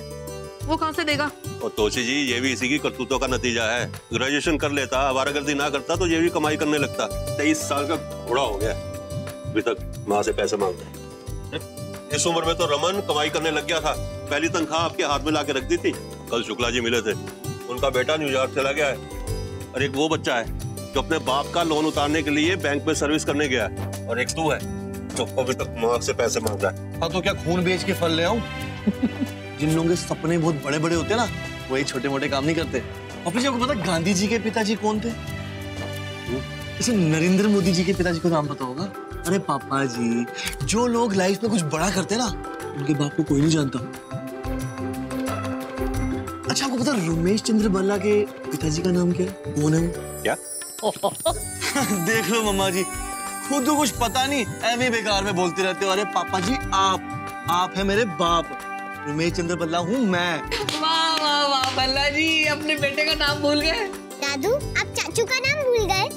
V: वो कहाँ से देगा?
S: और तोशी जी, ये भी इसी की करतूतों का नतीजा है। ग्रेजुएशन कर लेता, आवारागर्दी ना करता तो ये भी कमाई करने लगता। 23 साल का घोड़ा हो गया, अभी तक माँ से पैसे मांगता है। इस उम्र में तो रमन कमाई करने लग गया था। पहली तनख्वाह आपके हाथ में लाके रख दी थी। कल शुक्ला जी मिले थे, उनका बेटा न्यूयॉर्क चला गया है। और एक वो बच्चा है जो अपने बाप का लोन उतारने के लिए बैंक में सर्विस करने गया है। और एक तू है जो अभी तक माँ से पैसे मांग रहा है।
K: हाँ तो क्या खून बेच के फल ले आऊं? जिन लोगों के सपने बहुत बड़े बड़े होते हैं ना, वही छोटे मोटे काम नहीं करते। और जी आपको पता गांधी जी के पिताजी कौन थे? जैसे नरेंद्र मोदी जी के पिताजी को नाम पता होगा? अरे पापा जी, जो लोग लाइफ में कुछ बड़ा करते हैं ना, उनके बाप को कोई नहीं जानता। अच्छा आपको पता रमेश चंद्र बल्ला के पिताजी का नाम क्या है? कौन है वो?
S: क्या?
K: देख लो मम्मा जी, खुद को कुछ पता नहीं, ऐਵੇਂ बेकार में बोलते रहते हो। अरे पापा जी, आप है मेरे बाप, रमेश चंद्र बल्ला हूँ मैं।
V: वाह वाह वाह बल्ला जी, अपने बेटे का नाम भूल गए।
F: दादू, आप चाचू का नाम भूल गए?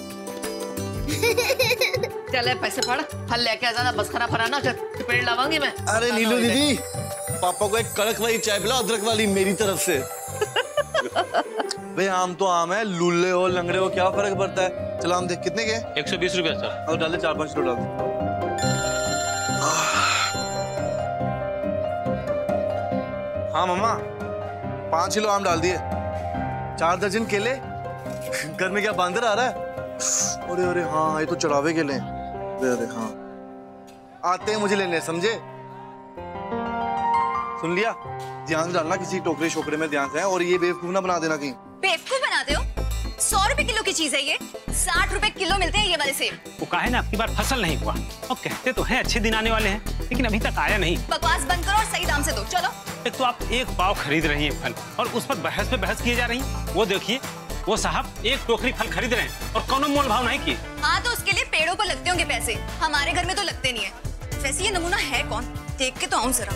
V: चले पैसे फड़, फल लेके आ जाना, बस खाना फराना, पेड़ लावांगी मैं।
K: अरे नीलू दीदी, पापा को एक कड़क वाली चाय पिलाओ, अदरक वाली, मेरी तरफ से। भाई आम तो आम है, लूले हो लंगड़े हो क्या फर्क पड़ता है। चलो आम देख कितने के?
T: 120 रुपया सर।
K: और डाल दे 4-5 किलो डाल दे। हाँ मम्मा 5 किलो आम डाल दिए। 4 दर्जन केले। घर में क्या बांदर आ रहा है? अरे अरे हाँ, ये तो चढ़ावे केले। अरे अरे हाँ, आते हैं मुझे लेने, समझे? सुन लिया, ध्यान से डालना किसी टोकरे शोकरे में, ध्यान से। और ये बेवकूफ ना बना देना कहीं।
H: बेवकूफ बनाते हो? 100 रुपए किलो की चीज है ये। 60 रुपए किलो मिलते हैं ये वाले सेब।
T: वो कहा है ना आपकी बार फसल नहीं हुआ, और कहते तो हैं अच्छे दिन आने वाले हैं, लेकिन अभी तक आया नहीं।
H: बकवास बंद करो और सही दाम से दो। चलो।
T: एक तो आप 1 पाव खरीद रही हैं फल, और उस पर बहस पे बहस किए जा रही हैं। वो देखिए, वो साहब 1 टोकरी फल खरीद रहे हैं और कोनो मोल भाव नहीं किए।
H: हाँ तो उसके लिए पेड़ों पर लगते होंगे पैसे, हमारे घर में तो लगते नहीं है। वैसे ये नमूना है कौन? देख के तो आऊं जरा।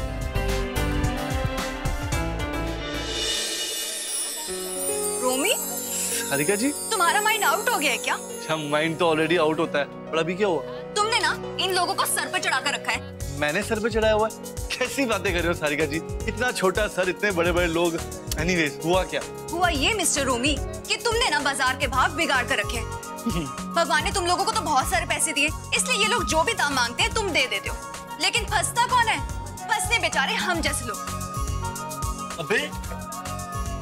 H: रोमी,
K: हारिका जी,
H: तुम्हारा माइंड आउट हो गया है क्या?
K: अच्छा, माइंड तो ऑलरेडी आउट होता है, और अभी क्या हुआ?
H: तुमने ना इन लोगों को सर पे चढ़ा कर रखा है।
K: मैंने सर पे चढ़ाया हुआ है? कैसी बातें कर रहे हो सारिका जी, इतना छोटा सर, इतने बड़े बड़े लोग। एनीवेज, हुआ क्या?
H: हुआ ये मिस्टर रोमी कि तुमने ना बाजार के भाव बिगाड़ कर रखे हैं। भगवान ने तुम लोगों को तो बहुत सारे पैसे दिए, इसलिए ये लोग जो भी दाम मांगते हैं तुम दे देते हो, लेकिन फंसता कौन है? फंसते बेचारे हम जैसे लोग।
K: अबे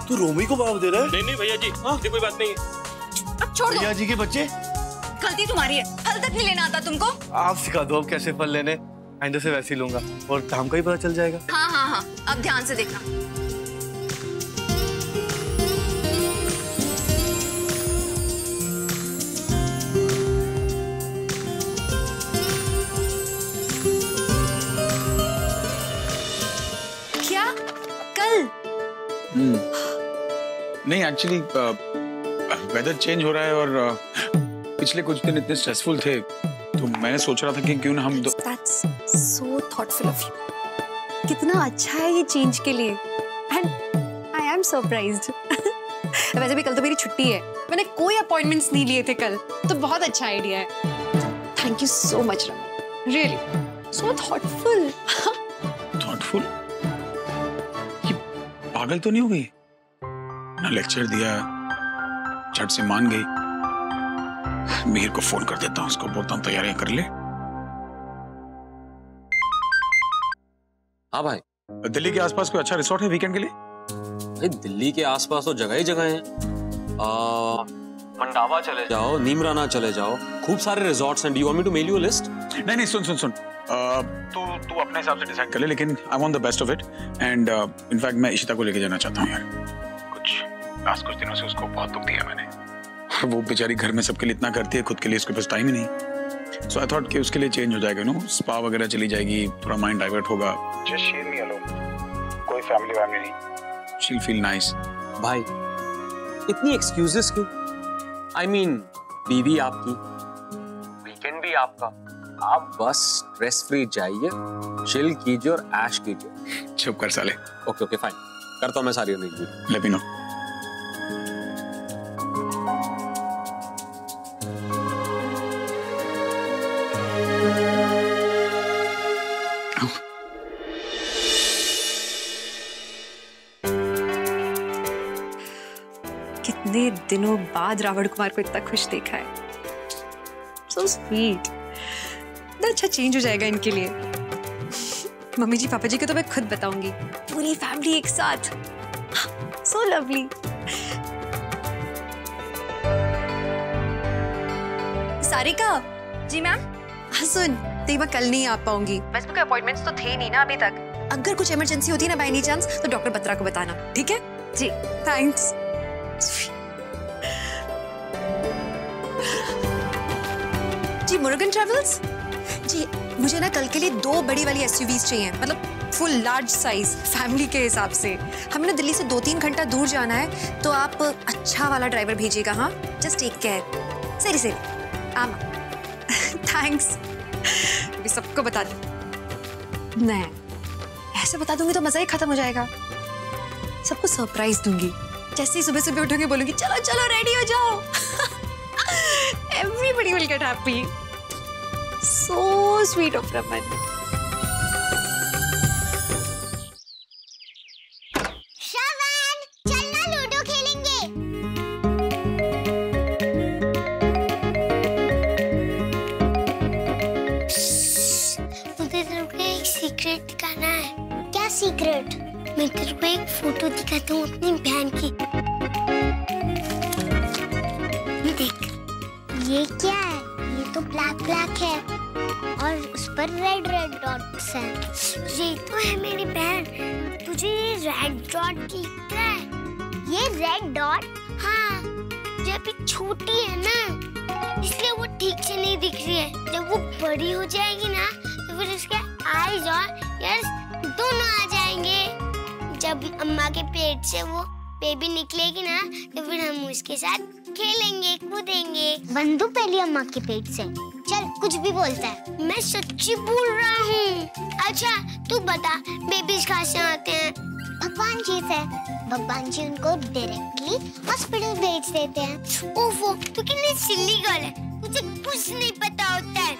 K: तू रोमी को भाव दे रहा है?
T: नहीं नहीं भैया जी, ऐसी कोई बात नहीं है।
H: अब छोड़ दो।
K: भैया जी के बच्चे,
H: गलती तुम्हारी है, फल तक नहीं लेना आता तुमको।
K: आप सिखा दो अब कैसे फल लेने। आइंदा से वैसे ही लूंगा, और दाम का ही पता चल जाएगा।
H: हाँ हाँ हाँ, अब ध्यान से देखना। क्या कल?
A: नहीं एक्चुअली वेदर चेंज हो रहा है, और पिछले कुछ दिन इतने स्ट्रेसफुल थे, तो मैंने सोच रहा था कि क्यों ना हम
B: That's so thoughtful of you. कितना अच्छा है ये चेंज के लिए, and I am surprised. वैसे भी कल तो मेरी छुट्टी है, मैंने कोई अपॉइंटमेंट्स नहीं लिए थे कल, तो बहुत अच्छा आइडिया है। Thank you so much, Raman. Really, so thoughtful.
A: Thoughtful? ये पागल तो नहीं हो गई? ना लेक्चर दिया, झट से मान गई। मीर को फोन कर देता हूँ, उसको बोलता हूँ तैयारियां कर ले।
M: हाँ भाई,
A: दिल्ली के आसपास कोई अच्छा रिसोर्ट है वीकेंड के लिए?
M: भाई दिल्ली के आसपास तो जगह ही जगह है। मंडावा चले जाओ, नीमराना चले जाओ, खूब सारे रिसोर्ट्स हैं। Do you want me to mail you a list?
A: नहीं, सुन। तू अपने हिसाब से डिसाइड कर ले, लेकिन I want the best of it. And in fact मैं इशिता को लेके जाना चाहता हूँ यार। लास्ट कुछ दिनों से उसको बहुत दुख दिया मैंने, और वो बेचारी घर में सबके लिए इतना करती है, खुद के लिए उसके पास टाइम ही नहीं। सो आई थॉट कि उसके लिए चेंज हो जाएगा, नो स्पा वगैरह चली जाएगी, थोड़ा माइंड डाइवर्ट होगा। Just she and me alone, कोई फैमिली वैमिली नहीं। She will feel nice.
M: भाई इतनी एक्सक्यूजेस क्यों? आई मीन बीवी आपकी, वीकेंड भी आपका, आप बस स्ट्रेस फ्री जाइए, चिल कीजिए और ऐश कीजिए।
A: चुप कर साले।
M: ओके फाइन, करता हूँ मैं सारी अरेंजमेंट।
A: Let me know.
B: कितने दिनों बाद रावण कुमार को इतना खुश देखा है। So sweet. इतना अच्छा चेंज हो जाएगा इनके लिए। मम्मी जी पापा जी को तो मैं खुद बताऊंगी, पूरी फैमिली एक साथ। So lovely. सारिका।
H: जी मैम।
B: हाँ सुन, तेरी मैं कल नहीं आ पाऊंगी।
H: वैसे कोई अपॉइंटमेंट्स तो थे नहीं ना अभी तक।
B: अगर कुछ इमरजेंसी होती है ना बाय एनी चांस, तो डॉक्टर बत्रा को बताना, ठीक है?
H: जी
B: थैंक्स। जी मुरुगन ट्रेवल्स जी, मुझे ना कल के लिए 2 बड़ी वाली एसयूवीज चाहिए, मतलब फुल लार्ज साइज, फैमिली के हिसाब से। हमें ना दिल्ली से 2-3 घंटा दूर जाना है, तो आप अच्छा वाला ड्राइवर भेजिएगा। हाँ, जस्ट टेक केयर। सही आमा। थैंक्स। अभी सबको बता दूं। नहीं, ऐसे बता दूंगी तो मजा ही खत्म हो जाएगा। सबको सरप्राइज दूंगी, जैसे ही सुबह सुबह उठूंगी बोलूंगी चलो चलो रेडी हो जाओ। Everybody will get happy. So sweet of Raman.
F: Secret दिखाना है। क्या सीक्रेट? मैं तेरे को एक फोटो दिखाता हूँ अपनी बहन की। ये देख, ये क्या है? ये तो ब्लैक ब्लैक है और उस पर रेड रेड डॉट्स हैं। ये तो है मेरी बहन। तुझे ये रेड डॉट दिख रहा है? ये रेड डॉट? हाँ, जो अभी छोटी है ना, इसलिए वो ठीक से नहीं दिख रही है। जब वो बड़ी हो जाएगी ना, तो फिर उसके आईज और ईयर्स दोनों आ जाएंगे। जब अम्मा के पेट से वो बेबी निकलेगी ना, तो फिर हम उसके साथ खेलेंगे, कूदेंगे। बंदू पहली अम्मा के पेट से। चल, कुछ भी बोलता है। मैं सच्ची बोल रहा हूँ। अच्छा, तू बता, बेबीज कहाँ से आते हैं? भगवान जी से। भगवान जी उनको डायरेक्टली हॉस्पिटल भेज देते हैं। ओफो, तू कितनी सिल्ली गर्ल है, मुझे कुछ नहीं पता होता है।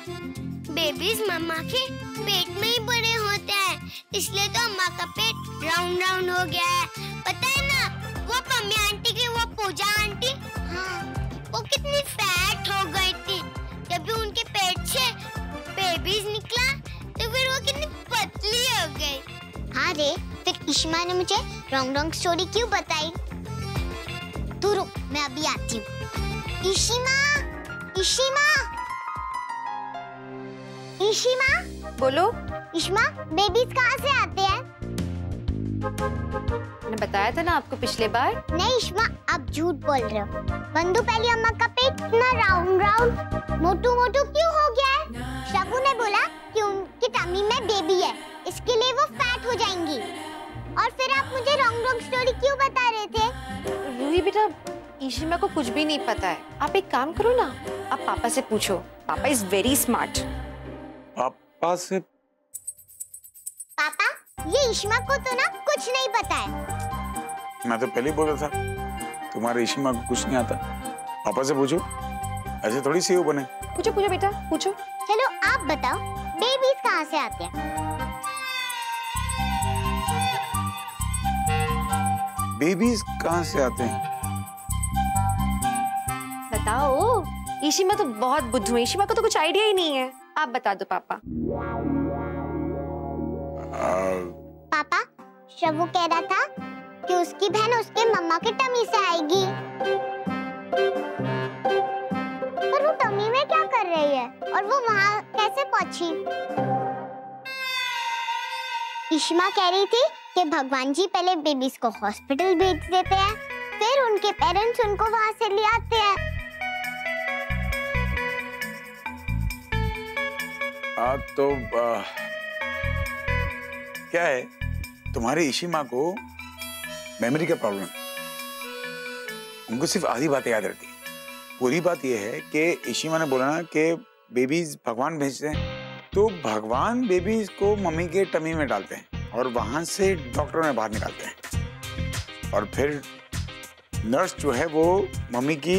F: बेबीज मम्मा के पेट में ही बड़े होते हैं, इसलिए तो अम्मा का पेट राउंड राउंड हो गया है। पता है ना, वो पम्मी आंटी की वो पूजा आंटी, हाँ, वो कितनी फैट हो गई थी। जब भी उनके पेट से बेबीज निकला, तो फिर वो कितनी पतली हो गई। हाँ रे, फिर इशिमा ने मुझे रॉन्ग रॉन्ग स्टोरी क्यों बताई? तू रुक, मैं अभी आती हूँ। इशिमा, इशिमा, इशिमा,
B: बोलो।
F: इशिमा, बेबीज कहाँ से आते हैं?
B: मैंने बताया था ना आपको पिछले बार।
F: नहीं इशिमा, आप झूठ बोल रहे हो। बंदू पहली अम्मा का पेट इतना राउंड राउंड मोटू मोटू क्यों हो गया है? शगु ने बोला कि उनकी टमी में बेबी है, इसके लिए वो फैट हो जाएंगी। और फिर आप मुझे रॉन्ग रॉन्ग स्टोरी क्यों बता रहे थे?
B: रूही बेटा, इशिमा को कुछ भी नहीं पता है। आप एक काम करो ना, आप पापा से पूछो। पापा इज वेरी स्मार्ट।
A: पापा से?
F: पापा, ये इशिमा को तो ना कुछ नहीं पता है।
A: मैं तो पहले ही बोल रहा था, तुम्हारे इशिमा को कुछ नहीं आता। पापा से पूछो, ऐसे थोड़ी सीईओ बने।
B: पूछो पूछो बेटा, पूछो।
F: चलो आप बताओ, बेबीज कहाँ से आते हैं?
A: बेबीज कहाँ से आते हैं?
B: बताओ। इशिमा तो बहुत बुद्धू है, इशिमा को तो कुछ आइडिया ही नहीं है। आप बता दो पापा।
F: पापा, शबू कह रहा था कि उसकी बहन उसके मम्मा के टमी से आएगी। पर वो टमी में क्या कर रही है और वो वहाँ कैसे पहुंची? इशिमा कह रही थी कि भगवान जी पहले बेबीज को हॉस्पिटल भेज देते हैं, फिर उनके पेरेंट्स उनको वहाँ से ले आते हैं।
A: तो क्या है, तुम्हारी इशिमा को मेमोरी का प्रॉब्लम, उनको सिर्फ आधी बातें याद रहती है। पूरी बात यह है कि इशिमा ने बोला ना कि बेबीज भगवान भेजते हैं, तो भगवान बेबीज को मम्मी के टमी में डालते हैं और वहां से डॉक्टर में बाहर निकालते हैं। और फिर नर्स जो है वो मम्मी की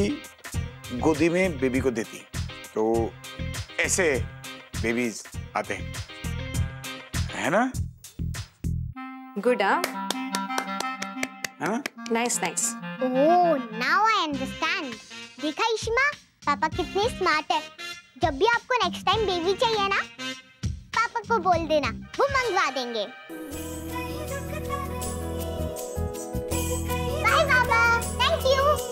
A: गोदी में बेबी को देती है। तो ऐसे बेबीज आते हैं, है ना?
B: गुड, हाँ?
A: है ना?
B: Nice nice.
F: Oh, now I understand. देखा इशिमा, पापा कितने स्मार्ट है। जब भी आपको नेक्स्ट टाइम बेबी चाहिए ना, पापा को बोल देना, वो मंगवा देंगे। बाय पापा, थैंक यू।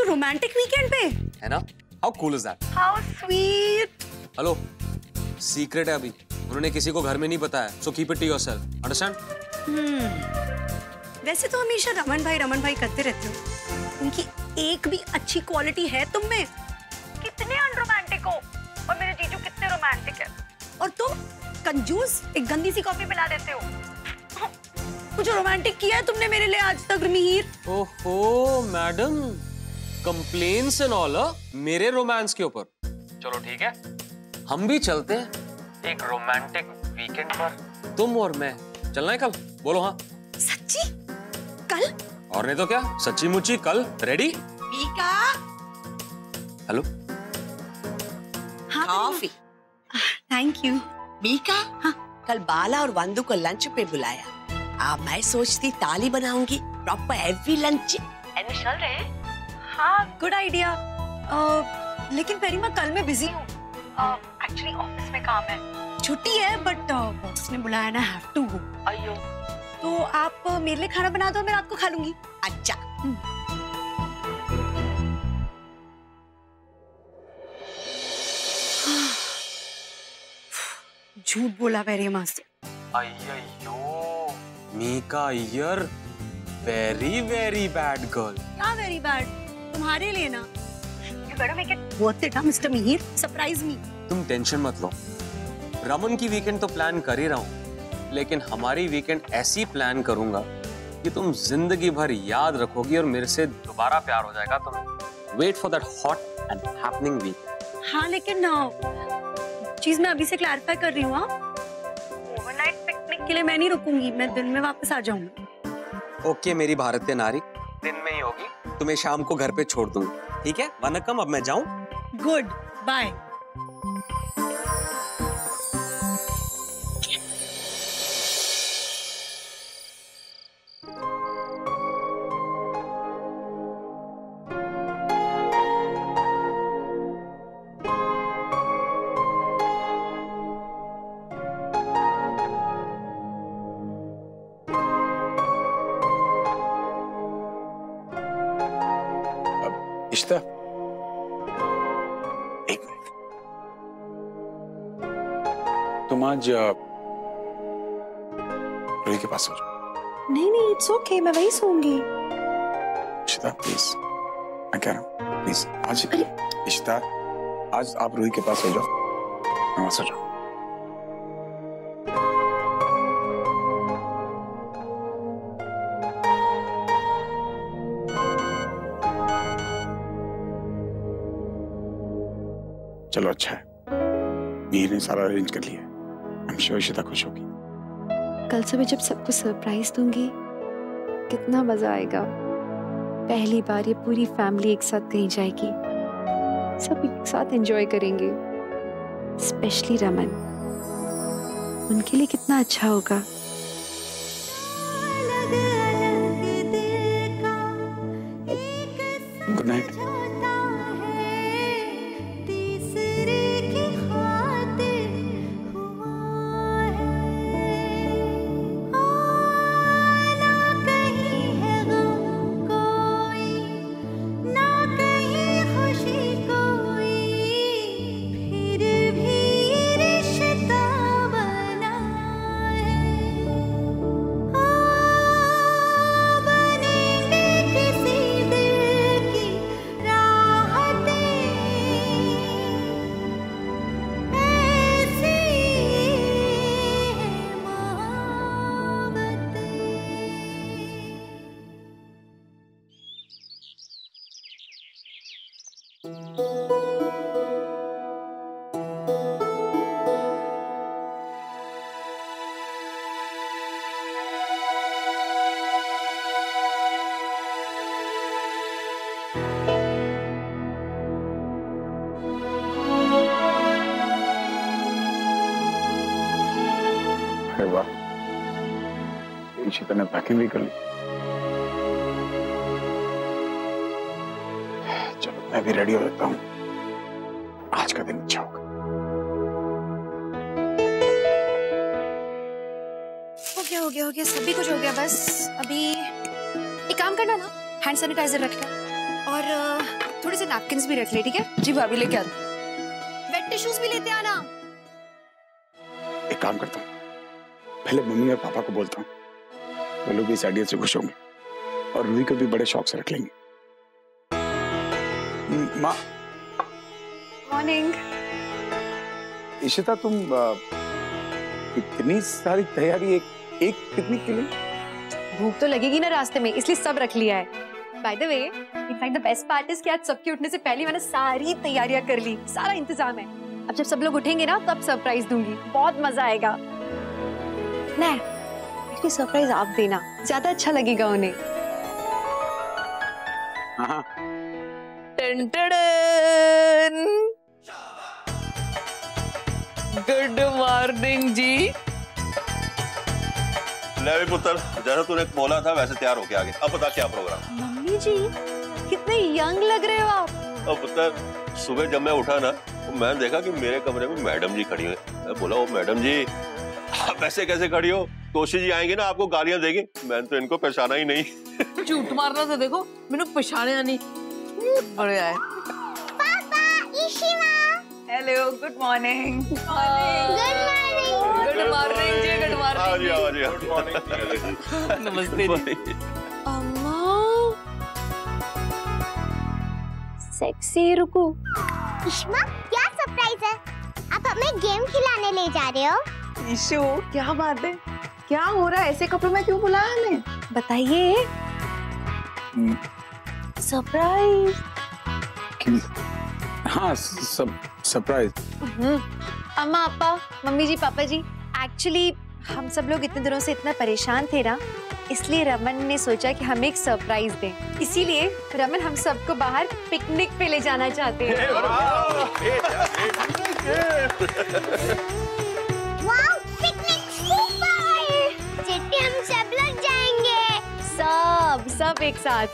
D: रोमांटिक वीकेंड पे
M: है ना? How cool is that?
D: How sweet.
M: Hello, secret है अभी, उन्होंने किसी को घर में नहीं बताया, so keep it to yourself, understand?
D: वैसे तो हमेशा रमन भाई करते रहते हो। उनकी एक भी अच्छी क्वालिटी है तुम में। कितने अनरोमांटिक हो, और मेरे जीजू कितने रोमांटिक है। और तुम कंजूस, एक गंदी सी कॉफी पिला देते हो। कुछ रोमांटिक किया है तुमने मेरे लिए आज तक, मिहिर?
M: ओहो मैडम, कंप्लेन्स एंड ऑल मेरे रोमांस के ऊपर। चलो ठीक है, हम भी चलते हैं एक रोमांटिक वीकेंड पर, तुम और मैं। चलना है कल? बोलो हाँ।
D: सच्ची? कल?
M: और नहीं तो क्या, सच्ची मुच्ची कल। रेडी?
D: मीका।
M: हेलो।
D: हाँ
J: कॉफी।
D: Thank you.
J: मीका, हाँ, कल बाला और वंदु को लंच पे बुलाया। मैं सोचती थाली बनाऊंगी, प्रॉपर हेवी लंच। चल रहे हैं?
D: हाँ, गुड आइडिया। लेकिन पेरीमा कल मैं बिजी हूँ। एक्चुअली ऑफिस में काम है, छुट्टी है, बट बॉस ने बुलाया ना, हैव टू गो।
J: अयो।
D: तो आप मेरे लिए खाना बना दो, मैं रात को खा लूंगी।
J: अच्छा।
D: झूठ बोला पेरीमा से।
M: अय्यो, Mika Iyer, very very bad girl.
D: क्या वेरी बैड? तुम्हारे लिए ना। Worth it, mister Mir, surprise me.
M: तुम टेंशन मत लो, रमन की वीकेंड तो प्लान कर ही रहा हूँ, लेकिन हमारी वीकेंड ऐसी प्लान करूंगा कि तुम जिंदगी भर याद रखोगी और मेरे से दोबारा प्यार हो जाएगा तुम्हें। Wait for that hot and happening week.
D: हाँ, लेकिन चीज मैं अभी से क्लैरिफाई कर रही हूँ। ओवरनाइट पिकनिक के लिए मैं नहीं रुकूंगी, मैं दिन में वापस आ जाऊंगी।
M: ओके मेरी भारतीय नारी, दिन में ही होगी, तुम्हें शाम को घर पे छोड़ दूंगी। ठीक है वनकम, अब मैं जाऊं?
D: Good bye.
A: इश्ता, एक मिनट, तुम आज रूही के पास सो जाओ।
B: नहीं, इट्स ओके, मैं वही सोऊंगी।
A: इश्ता प्लीज, मैं कह रहा हूँ प्लीज, आज इश्ता, आज आप रूही के पास सो जाओ, मैं वहां सो जाऊँ। चलो अच्छा है, मीर ने सारा अरेंज कर लिया। I'm sure इशिता खुश होगी।
B: कल सुबह जब सबको सरप्राइज दूंगी, कितना मजा आएगा। पहली बार ये पूरी फैमिली एक साथ कहीं जाएगी, सब एक साथ एंजॉय करेंगे। स्पेशली रमन, उनके लिए कितना अच्छा होगा।
A: Good night. अरे वाह, इशिता ने पैकिंग भी कर ली। चलो मैं भी रेडी हो जाता हूँ, आज का दिन अच्छा होगा।
B: हो गया, सभी कुछ हो गया। बस अभी एक काम करना ना, हैंड सैनिटाइजर रख ले और थोड़े से नैपकिन्स भी रख ले, ठीक है?
D: जी भाभी, लेके आ।
B: वेट टिश्यूज भी लेते आना।
A: एक काम करता हूँ, पहले मम्मी और पापा को बोलता हूँ, वो लोग भी इस आइडिया से खुश होंगे और रूही को भी बड़े शौक से रख लेंगे। माँ।
B: मॉर्निंग।
A: इशिता, तुम इतनी सारी तैयारी एक पिकनिक के लिए?
B: भूख तो लगेगी ना रास्ते में, इसलिए सब रख लिया है। By the way, in fact the best part is कि आज सबके उठने से पहले मैंने सारी तैयारियां कर ली, सारा इंतजाम है। अब जब सब लोग उठेंगे ना तब सरप्राइज दूंगी, बहुत मजा आएगा। नहीं, इसकी सरप्राइज आप देना, ज्यादा अच्छा लगेगा उन्हें।
A: हाँ।
V: गुड मॉर्निंग जी।
S: ले भी पुत्र, जैसा तूने बोला था वैसे तैयार होके आ गए। अब बता क्या प्रोग्राम।
B: मम्मी जी कितने यंग लग रहे हो आप।
S: अब पुत्र सुबह जब मैं उठा ना तो मैंने देखा कि मेरे कमरे में मैडम जी खड़ी हुई। मैं बोला ओ मैडम जी आप ऐसे कैसे खड़ी हो? तोशी जी आएंगे ना आपको गालियां देंगे। मैंने तो इनको पहचाना ही नहीं।
V: झूठ मारना तो देखो, मैंने पहचाने नहीं। अरे यार
F: पापा, Ishima.
L: Hello, good morning.
V: Good morning जी, गुड मॉर्निंग। नमस्ते जी।
B: अम्मा सेक्सी रुको।
F: ईशिमा, क्या सरप्राइज है? आप हमें गेम खिलाने ले जा रहे हो?
L: ईशु, क्या बात है? क्या हो रहा है? ऐसे कपड़ों में क्यों बुलाया हमें?
B: बताइए। सरप्राइज।
A: हाँ, सरप्राइज।
B: अम्मा, पापा, मम्मी जी, पापा जी, एक्चुअली हम सब लोग इतने दिनों से इतना परेशान थे ना, इसलिए रमन ने सोचा कि हम एक सरप्राइज दें। इसीलिए रमन हम सबको बाहर पिकनिक पे ले जाना चाहते हैं।
F: Wow, picnic super! चिट्टी, हम सब लोग जाएंगे।
B: सब एक साथ।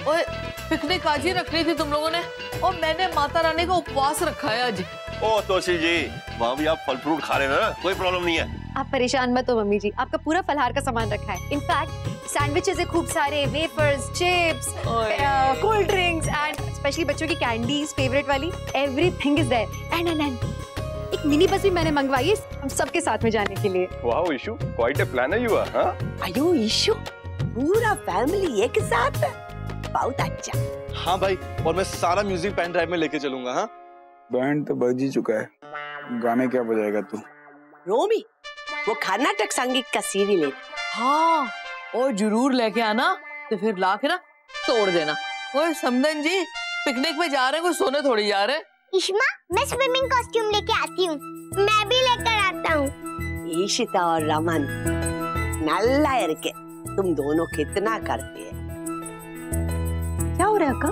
V: और पिकनिक आज ही रखनी थी तुम लोगों ने, और मैंने माता रानी का उपवास रखा है आज।
S: ओ तोशी जी, वहाँ भी आप फल फ्रूट खा लेना ना, कोई प्रॉब्लम नहीं है।
B: आप परेशान मत हो मम्मी जी, आपका पूरा फलहार का सामान रखा है। इनफैक्ट सैंडविचेस है खूब सारे, wafers, chips, cold drinks and specially बच्चों की कैंडीज फेवरेट वाली, एवरीथिंग इज देयर। एंड एक मिनी बस भी मैंने मंगवाई है हम सबके साथ में जाने के लिए।
N: Wow Ishu, quite a planner you are. हां
J: आयो ईशु, पूरा फैमिली एक साथ, बहुत अच्छा।
K: हाँ भाई, और मैं सारा म्यूजिक पेन ड्राइव में लेके चलूंगा। हाँ,
A: बैंड तो बज ही चुका है, गाने क्या बजाएगा तू?
J: रोमी, वो कर्नाटक संगीत का सीडी ले।
V: हाँ, और जरूर लेके आना, तो फिर ला के ना तोड़ देना। ओए समदन जी, पिकनिक में जा रहे हैं, कोई सोने थोड़ी जा रहे हैं।
F: ईशिमा, मैं स्विमिंग कॉस्ट्यूम लेके आती हूँ। मैं भी लेकर आता हूँ।
J: ईशिता और रमन नल्ला इरके, तुम दोनों कितना करते हैं।
B: क्या हो रहा है अक्का?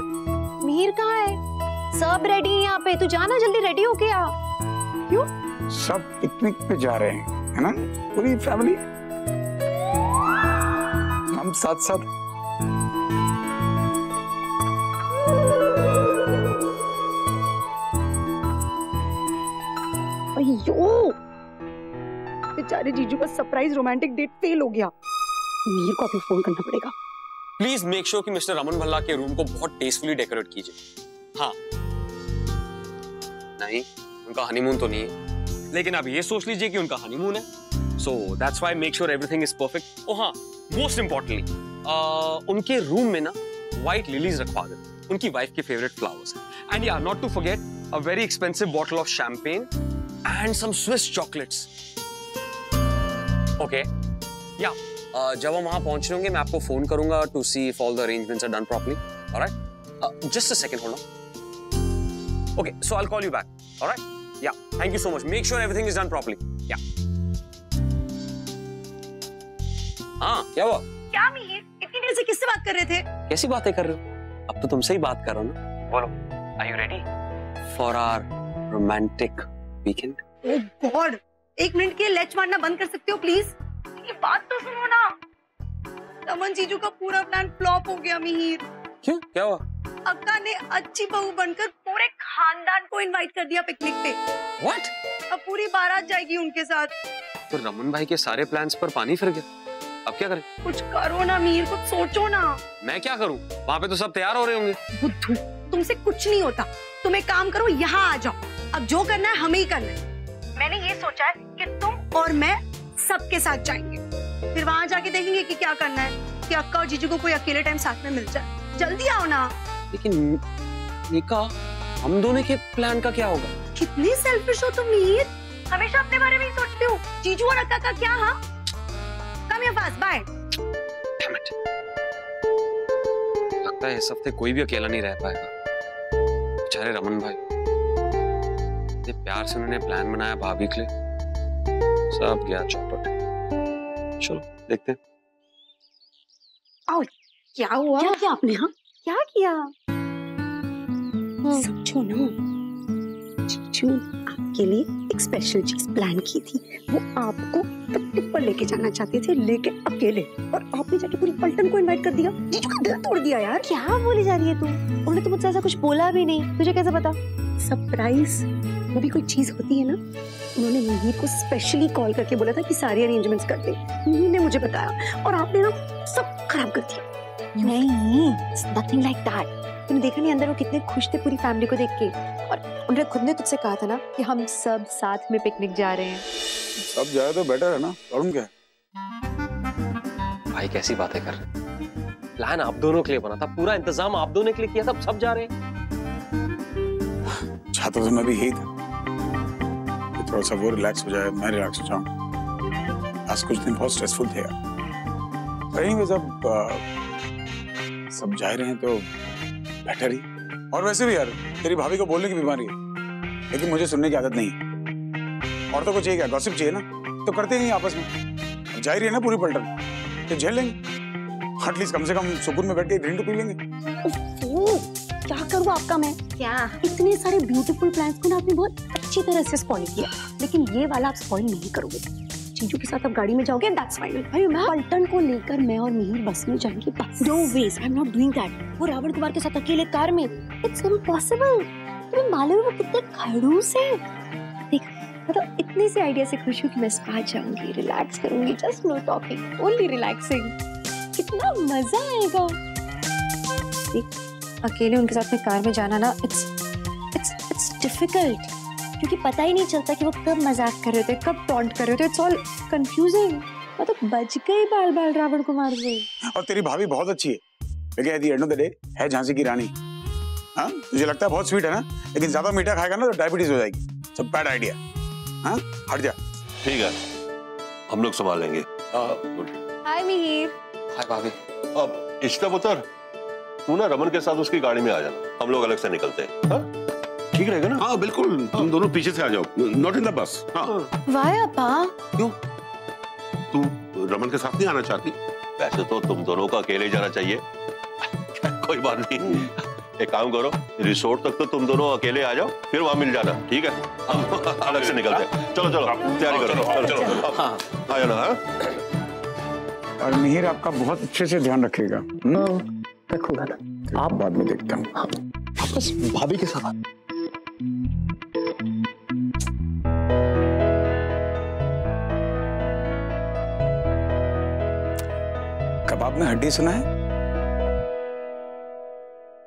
B: मिहिर कहाँ है? सब रेडी है यहाँ पे, तू जाना जल्दी रेडी हो गया। क्यों?
A: सब पिकनिक पे जा रहे हैं, है ना? पूरी फैमिली, हम साथ साथ।
D: अयो, बेचारे जीजू का सरप्राइज रोमांटिक डेट फेल हो गया। मीर को अभी फोन करना पड़ेगा।
M: प्लीज मेक श्योर कि मिस्टर रमन भल्ला के रूम को बहुत टेस्टफुली डेकोरेट कीजिए। हाँ, नहीं, उनका हनीमून तो नहीं है, लेकिन आप ये सोच लीजिए कि उनका हनीमून है, so that's why make sure everything is perfect. Oh हाँ, मोस्ट इंपॉर्टेंटली उनके रूम में ना व्हाइट लिलीज रखवा दें, उनकी वाइफ के favourite flowers. And yeah not to forget a very expensive bottle of champagne and some Swiss chocolates. Okay, yeah जब हम वहां पहुंच रहे होंगे मैं आपको फोन करूंगा to see if all the arrangements are done properly. Alright, just a second, hold on. Okay, so I will call you back. Alright, yeah thank you so much, make sure everything is done properly. Yeah हाँ, क्या हुआ?
D: क्या मिहिर, इतनी देर से किससे बात कर रहे थे?
M: कैसी बातें कर रहे हो? अब तो तुमसे ही बात कर रहा हूं ना। बोलो, are you ready for our romantic weekend?
D: Oh god, एक मिनट के लिए लेच मारना बंद कर सकते हो प्लीज? ये बात तो सुनो ना। रमन जीजू का पूरा प्लान फ्लॉप हो गया मिहिर।
M: क्यों, क्या हुआ?
D: अक्का ने अच्छी बहू बनकर पूरे खानदान को इनवाइट कर दिया पिकनिक पे।
M: व्हाट?
D: अब पूरी बारात जाएगी उनके साथ।
M: तो रमन भाई के सारे प्लान्स पर पानी फिर गया, अब क्या करें?
D: कुछ करो ना मिहिर, कुछ सोचो ना।
M: मैं क्या करूं? वहां पे तो सब तैयार हो रहे होंगे।
D: बुद्धू, तुमसे कुछ नहीं होता। तुम एक काम करो, यहाँ आ जाओ। अब जो करना है हमें ही करना है। मैंने ये सोचा है कि तुम और मैं सबके साथ जाएंगे, फिर वहां जाके देखेंगे कि क्या करना है, कि अक्का और जीजू को कोई अकेले टाइम साथ में मिल जाए। जल्दी आओ ना।
M: लेकिन निका, हम दोनों के प्लान का क्या होगा?
D: कितनी सेल्फिश हो तुम मिहिर, हमेशा अपने बारे में ही सोचते हो। जीजू और अक्का का क्या? हाँ, कम या फास्ट, बाय।
M: लगता है इस हफ्ते कोई भी अकेला नहीं रह पाएगा। बेचारे रमन भाई, इतने प्यार से उन्होंने प्लान बनाया भाभी के लिए, सब गया चौपट। चलो देखते हैं।
D: आओ, क्या हुआ? क्या किया आपने? हाँ, क्या किया? समझो ना, जीजू आपके लिए एक स्पेशल चीज प्लान की थी। वो आपको पिकनिक पर लेके जाना चाहते थे, लेकिन अकेले, और आपने जाके पूरी पलटन को इनवाइट कर दिया। जीजू का दिल तोड़ दिया यार।
B: क्या बोली जा रही है तू? उन्होंने तो मुझसे ऐसा कुछ बोला भी नहीं, तुझे कैसे पता?
D: सरप्राइज वो भी कोई चीज होती है ना। उन्होंने मिहिर को स्पेशली कॉल करके बोला था कि सारे अरेंजमेंट्स कर दे। मिहिर ने मुझे बताया और आपने ना सब खराब कर दिया।
B: नहीं, nothing like that. तूने देखा नहीं अंदर वो कितने खुश थे पूरी फैमिली को देख के, और उन्होंने खुद ने तुझसे कहा था ना कि हम सब साथ में पिकनिक जा रहे हैं।
A: सब जाए तो बेटर है ना, प्रॉब्लम क्या है?
M: भाई कैसी बातें कर रहे हैं? प्लान आप दोनों के लिए बना था, पूरा इंतजाम आप दोनों के लिए किया था, सब जा रहे हैं।
A: चाहता तो मैं भी यही था कि थोड़ा सा वो रिलैक्स हो जाए, मैं रिलैक्स हो जाऊं। आज कुछ दिन बहुत स्ट्रेसफुल थे यार। एनीवेज अब सब जा रहे हैं तो बेटर ही। और वैसे भी यार तेरी भाभी को बोलने की बीमारी है, लेकिन मुझे सुनने की आदत नहीं है। औरतों को चाहिए क्या? गॉसिप चाहिए ना, तो करते नहीं आपस में। जा ही रही है ना पूरी पलटन, तो झेल लेंगे। एटलीस्ट कम से कम सुकून में बैठ के ड्रिंक तो पी लेंगे।
D: क्या करूँ आपका मैं? क्या इतने सारे ब्यूटीफुल प्लान्स को ना आपने बहुत अच्छी तरह से स्पॉइल किया, लेकिन ये वाला आप स्पॉइल नहीं करोगे। जीजू के साथ आप गाड़ी में जाओगे, दैट्स फाइन। पलटन को लेकर मैं और मिहिर बस में जाएंगे। बस no ways, I am not doing that. वो रावण कुमार के साथ अकेले कार में, इट्स इम्पॉसिबल। तुम्हें मालूम है वो कितने खड़ूस है। देख, मतलब इतने से आइडिया से खुश हूँ कि मैं स्पा जाऊंगी, रिलैक्स करूंगी, just know talking, only relaxing. कितना मजा आएगा।
B: देख, अकेले उनके साथ में कार में जाना ना, इट्स डिफिकल्ट, क्योंकि पता ही नहीं चलता कि वो कब मजाक कर रहे थे, कब टॉन्ट कर रहे थे। It's all confusing. मैं तो बच गई बाल बाल रावण कुमार से।
A: और तेरी भाभी बहुत अच्छी है, लेकिन at the end of the day है झांसी की रानी। हाँ, तुझे लगता है बहुत स्वीट है ना, लेकिन ज्यादा मीठा खाएगा ना तो डायबिटीज हो जाएगी। सब बैड आइडिया। हाँ, हट जा।
S: ठीक है, हम लोग संभाल लेंगे।
B: हाय मिहिर।
M: हाय भाभी।
S: अब इश्ता पुत्र, तू ना रमन के साथ उसकी गाड़ी में आ जाना, हम लोग अलग से निकलते हैं। हाँ? ठीक रहेगा ना?
C: हाँ बिल्कुल, तुम दोनों पीछे से आ जाओ, नॉट इन द बस। हाँ।
B: वाह अब्बा।
C: क्यों? तू रमन के साथ नहीं आना चाहती?
S: वैसे तो तुम दोनों को अकेले जाना चाहिए। कोई बात नहीं, एक काम करो, रिसोर्ट तक तो तुम दोनों अकेले आ जाओ, फिर वहां मिल जाना। ठीक है, हम अलग से निकलते हैं। चलो चलो तैयारी करो। चलो आ जाना।
A: और मिहिर आपका बहुत अच्छे से ध्यान रखेगा।
S: रखूंगा ना।
A: आप बाद में देखता हूँ।
S: आप बस भाभी के साथ।
A: कबाब में हड्डी सुना है?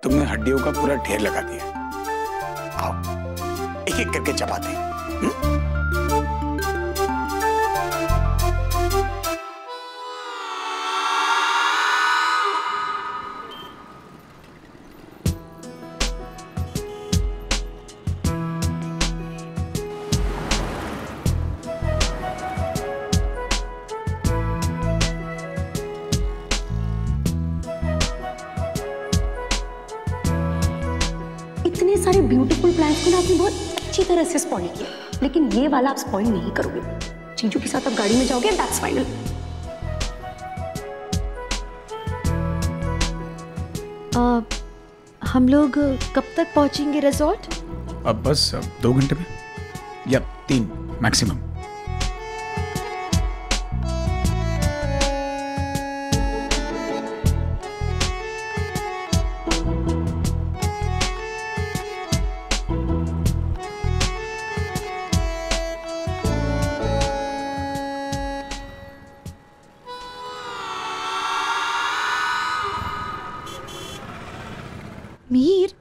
A: तुमने हड्डियों का पूरा ढेर लगा दिया। आओ, एक एक करके चबाते हैं।
D: इतने सारे ब्यूटीफुल प्लान्स को ना आपने बहुत अच्छी तरह से स्पॉइल किया, लेकिन ये वाला आप स्पॉइल नहीं करोगे। जीजू के साथ आप गाड़ी में जाओगे, दैट्स फाइनल।
B: हम लोग कब तक पहुंचेंगे रिजॉर्ट?
A: अब बस 2 घंटे में या 3 मैक्सिमम।
D: मिहिर,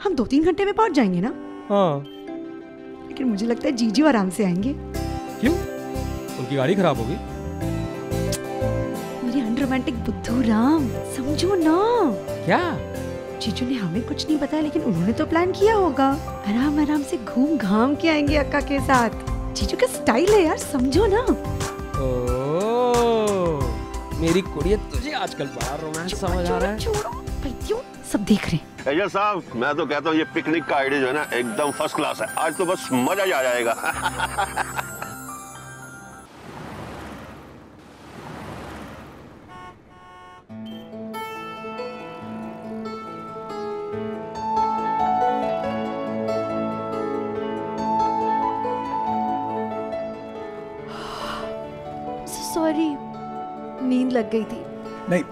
D: हम 2-3 घंटे में पहुंच जाएंगे ना?
Q: हाँ।
D: लेकिन मुझे लगता है जीजू आराम से आएंगे।
Q: क्यों? उनकी गाड़ी खराब होगी।
D: मेरे अनरोमांटिक बुद्धू राम, समझो ना।
Q: क्या?
D: जीजू ने हमें कुछ नहीं बताया, लेकिन उन्होंने तो प्लान किया होगा। आराम आराम से घूम घाम के आएंगे अक्का के साथ। जीजू का स्टाइल है यार, समझो ना।
Q: ओह, मेरी कुड़िया, तुझे आजकल बड़ा रोमांस समझ आ रहा है।
D: छोड़ो,
P: सब देख रहे हैं।
S: एजा साहब, मैं तो कहता हूँ ये पिकनिक का आइडिया जो है ना एकदम फर्स्ट क्लास है। आज तो बस मजा ही आ जाएगा।
B: सॉरी, नींद लग गई थी।
A: नहीं,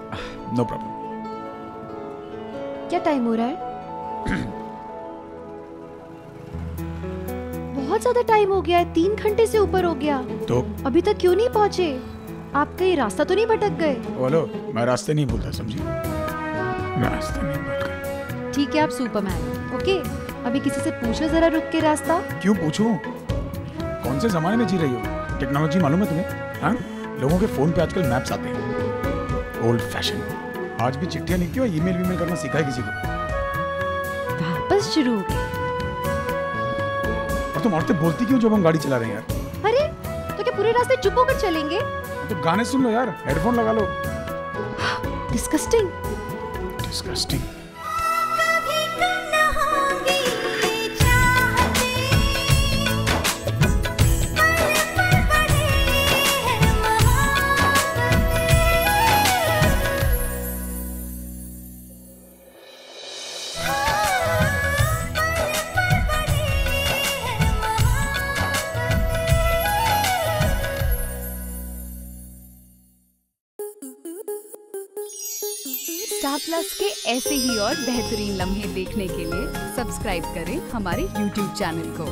A: नो प्रॉब्लम।
B: क्या टाइम हो रहा है? बहुत ज्यादा टाइम हो गया है, 3 घंटे से ऊपर हो गया।
A: तो
B: अभी तक क्यों नहीं पहुंचे? आप कहीं रास्ता तो नहीं भटक गए?
A: बोलो, मैं रास्ते नहीं भूलता, समझी? रास्ते नहीं भूल गए।
B: ठीक है, आप सुपरमैन। ओके, अभी किसी से पूछो जरा रुक के रास्ता।
A: क्यों पूछूं? कौन से जमाने में जी रही हो? टेक्नोलॉजी मालूम है तुम्हें? हाँ, लोगों के फोन पे आजकल मैप्स आते हैं। Old fashion. आज भी चिट्ठियां लिखती हो, ईमेल वीमेल करना सीखा है किसी को?
B: वापस शुरू हो गए।
A: और तुम औरतें बोलती क्यों जब हम गाड़ी चला रहे हैं यार?
B: अरे, तो क्या पूरे रास्ते चुप होकर चलेंगे?
A: तो गाने सुन लो यार, हेडफोन लगा लो।
B: डिस्गस्टिंग।
A: डिस्गस्टिंग।
P: स्टार प्लस के ऐसे ही और बेहतरीन लम्हे देखने के लिए सब्सक्राइब करें हमारे YouTube चैनल को।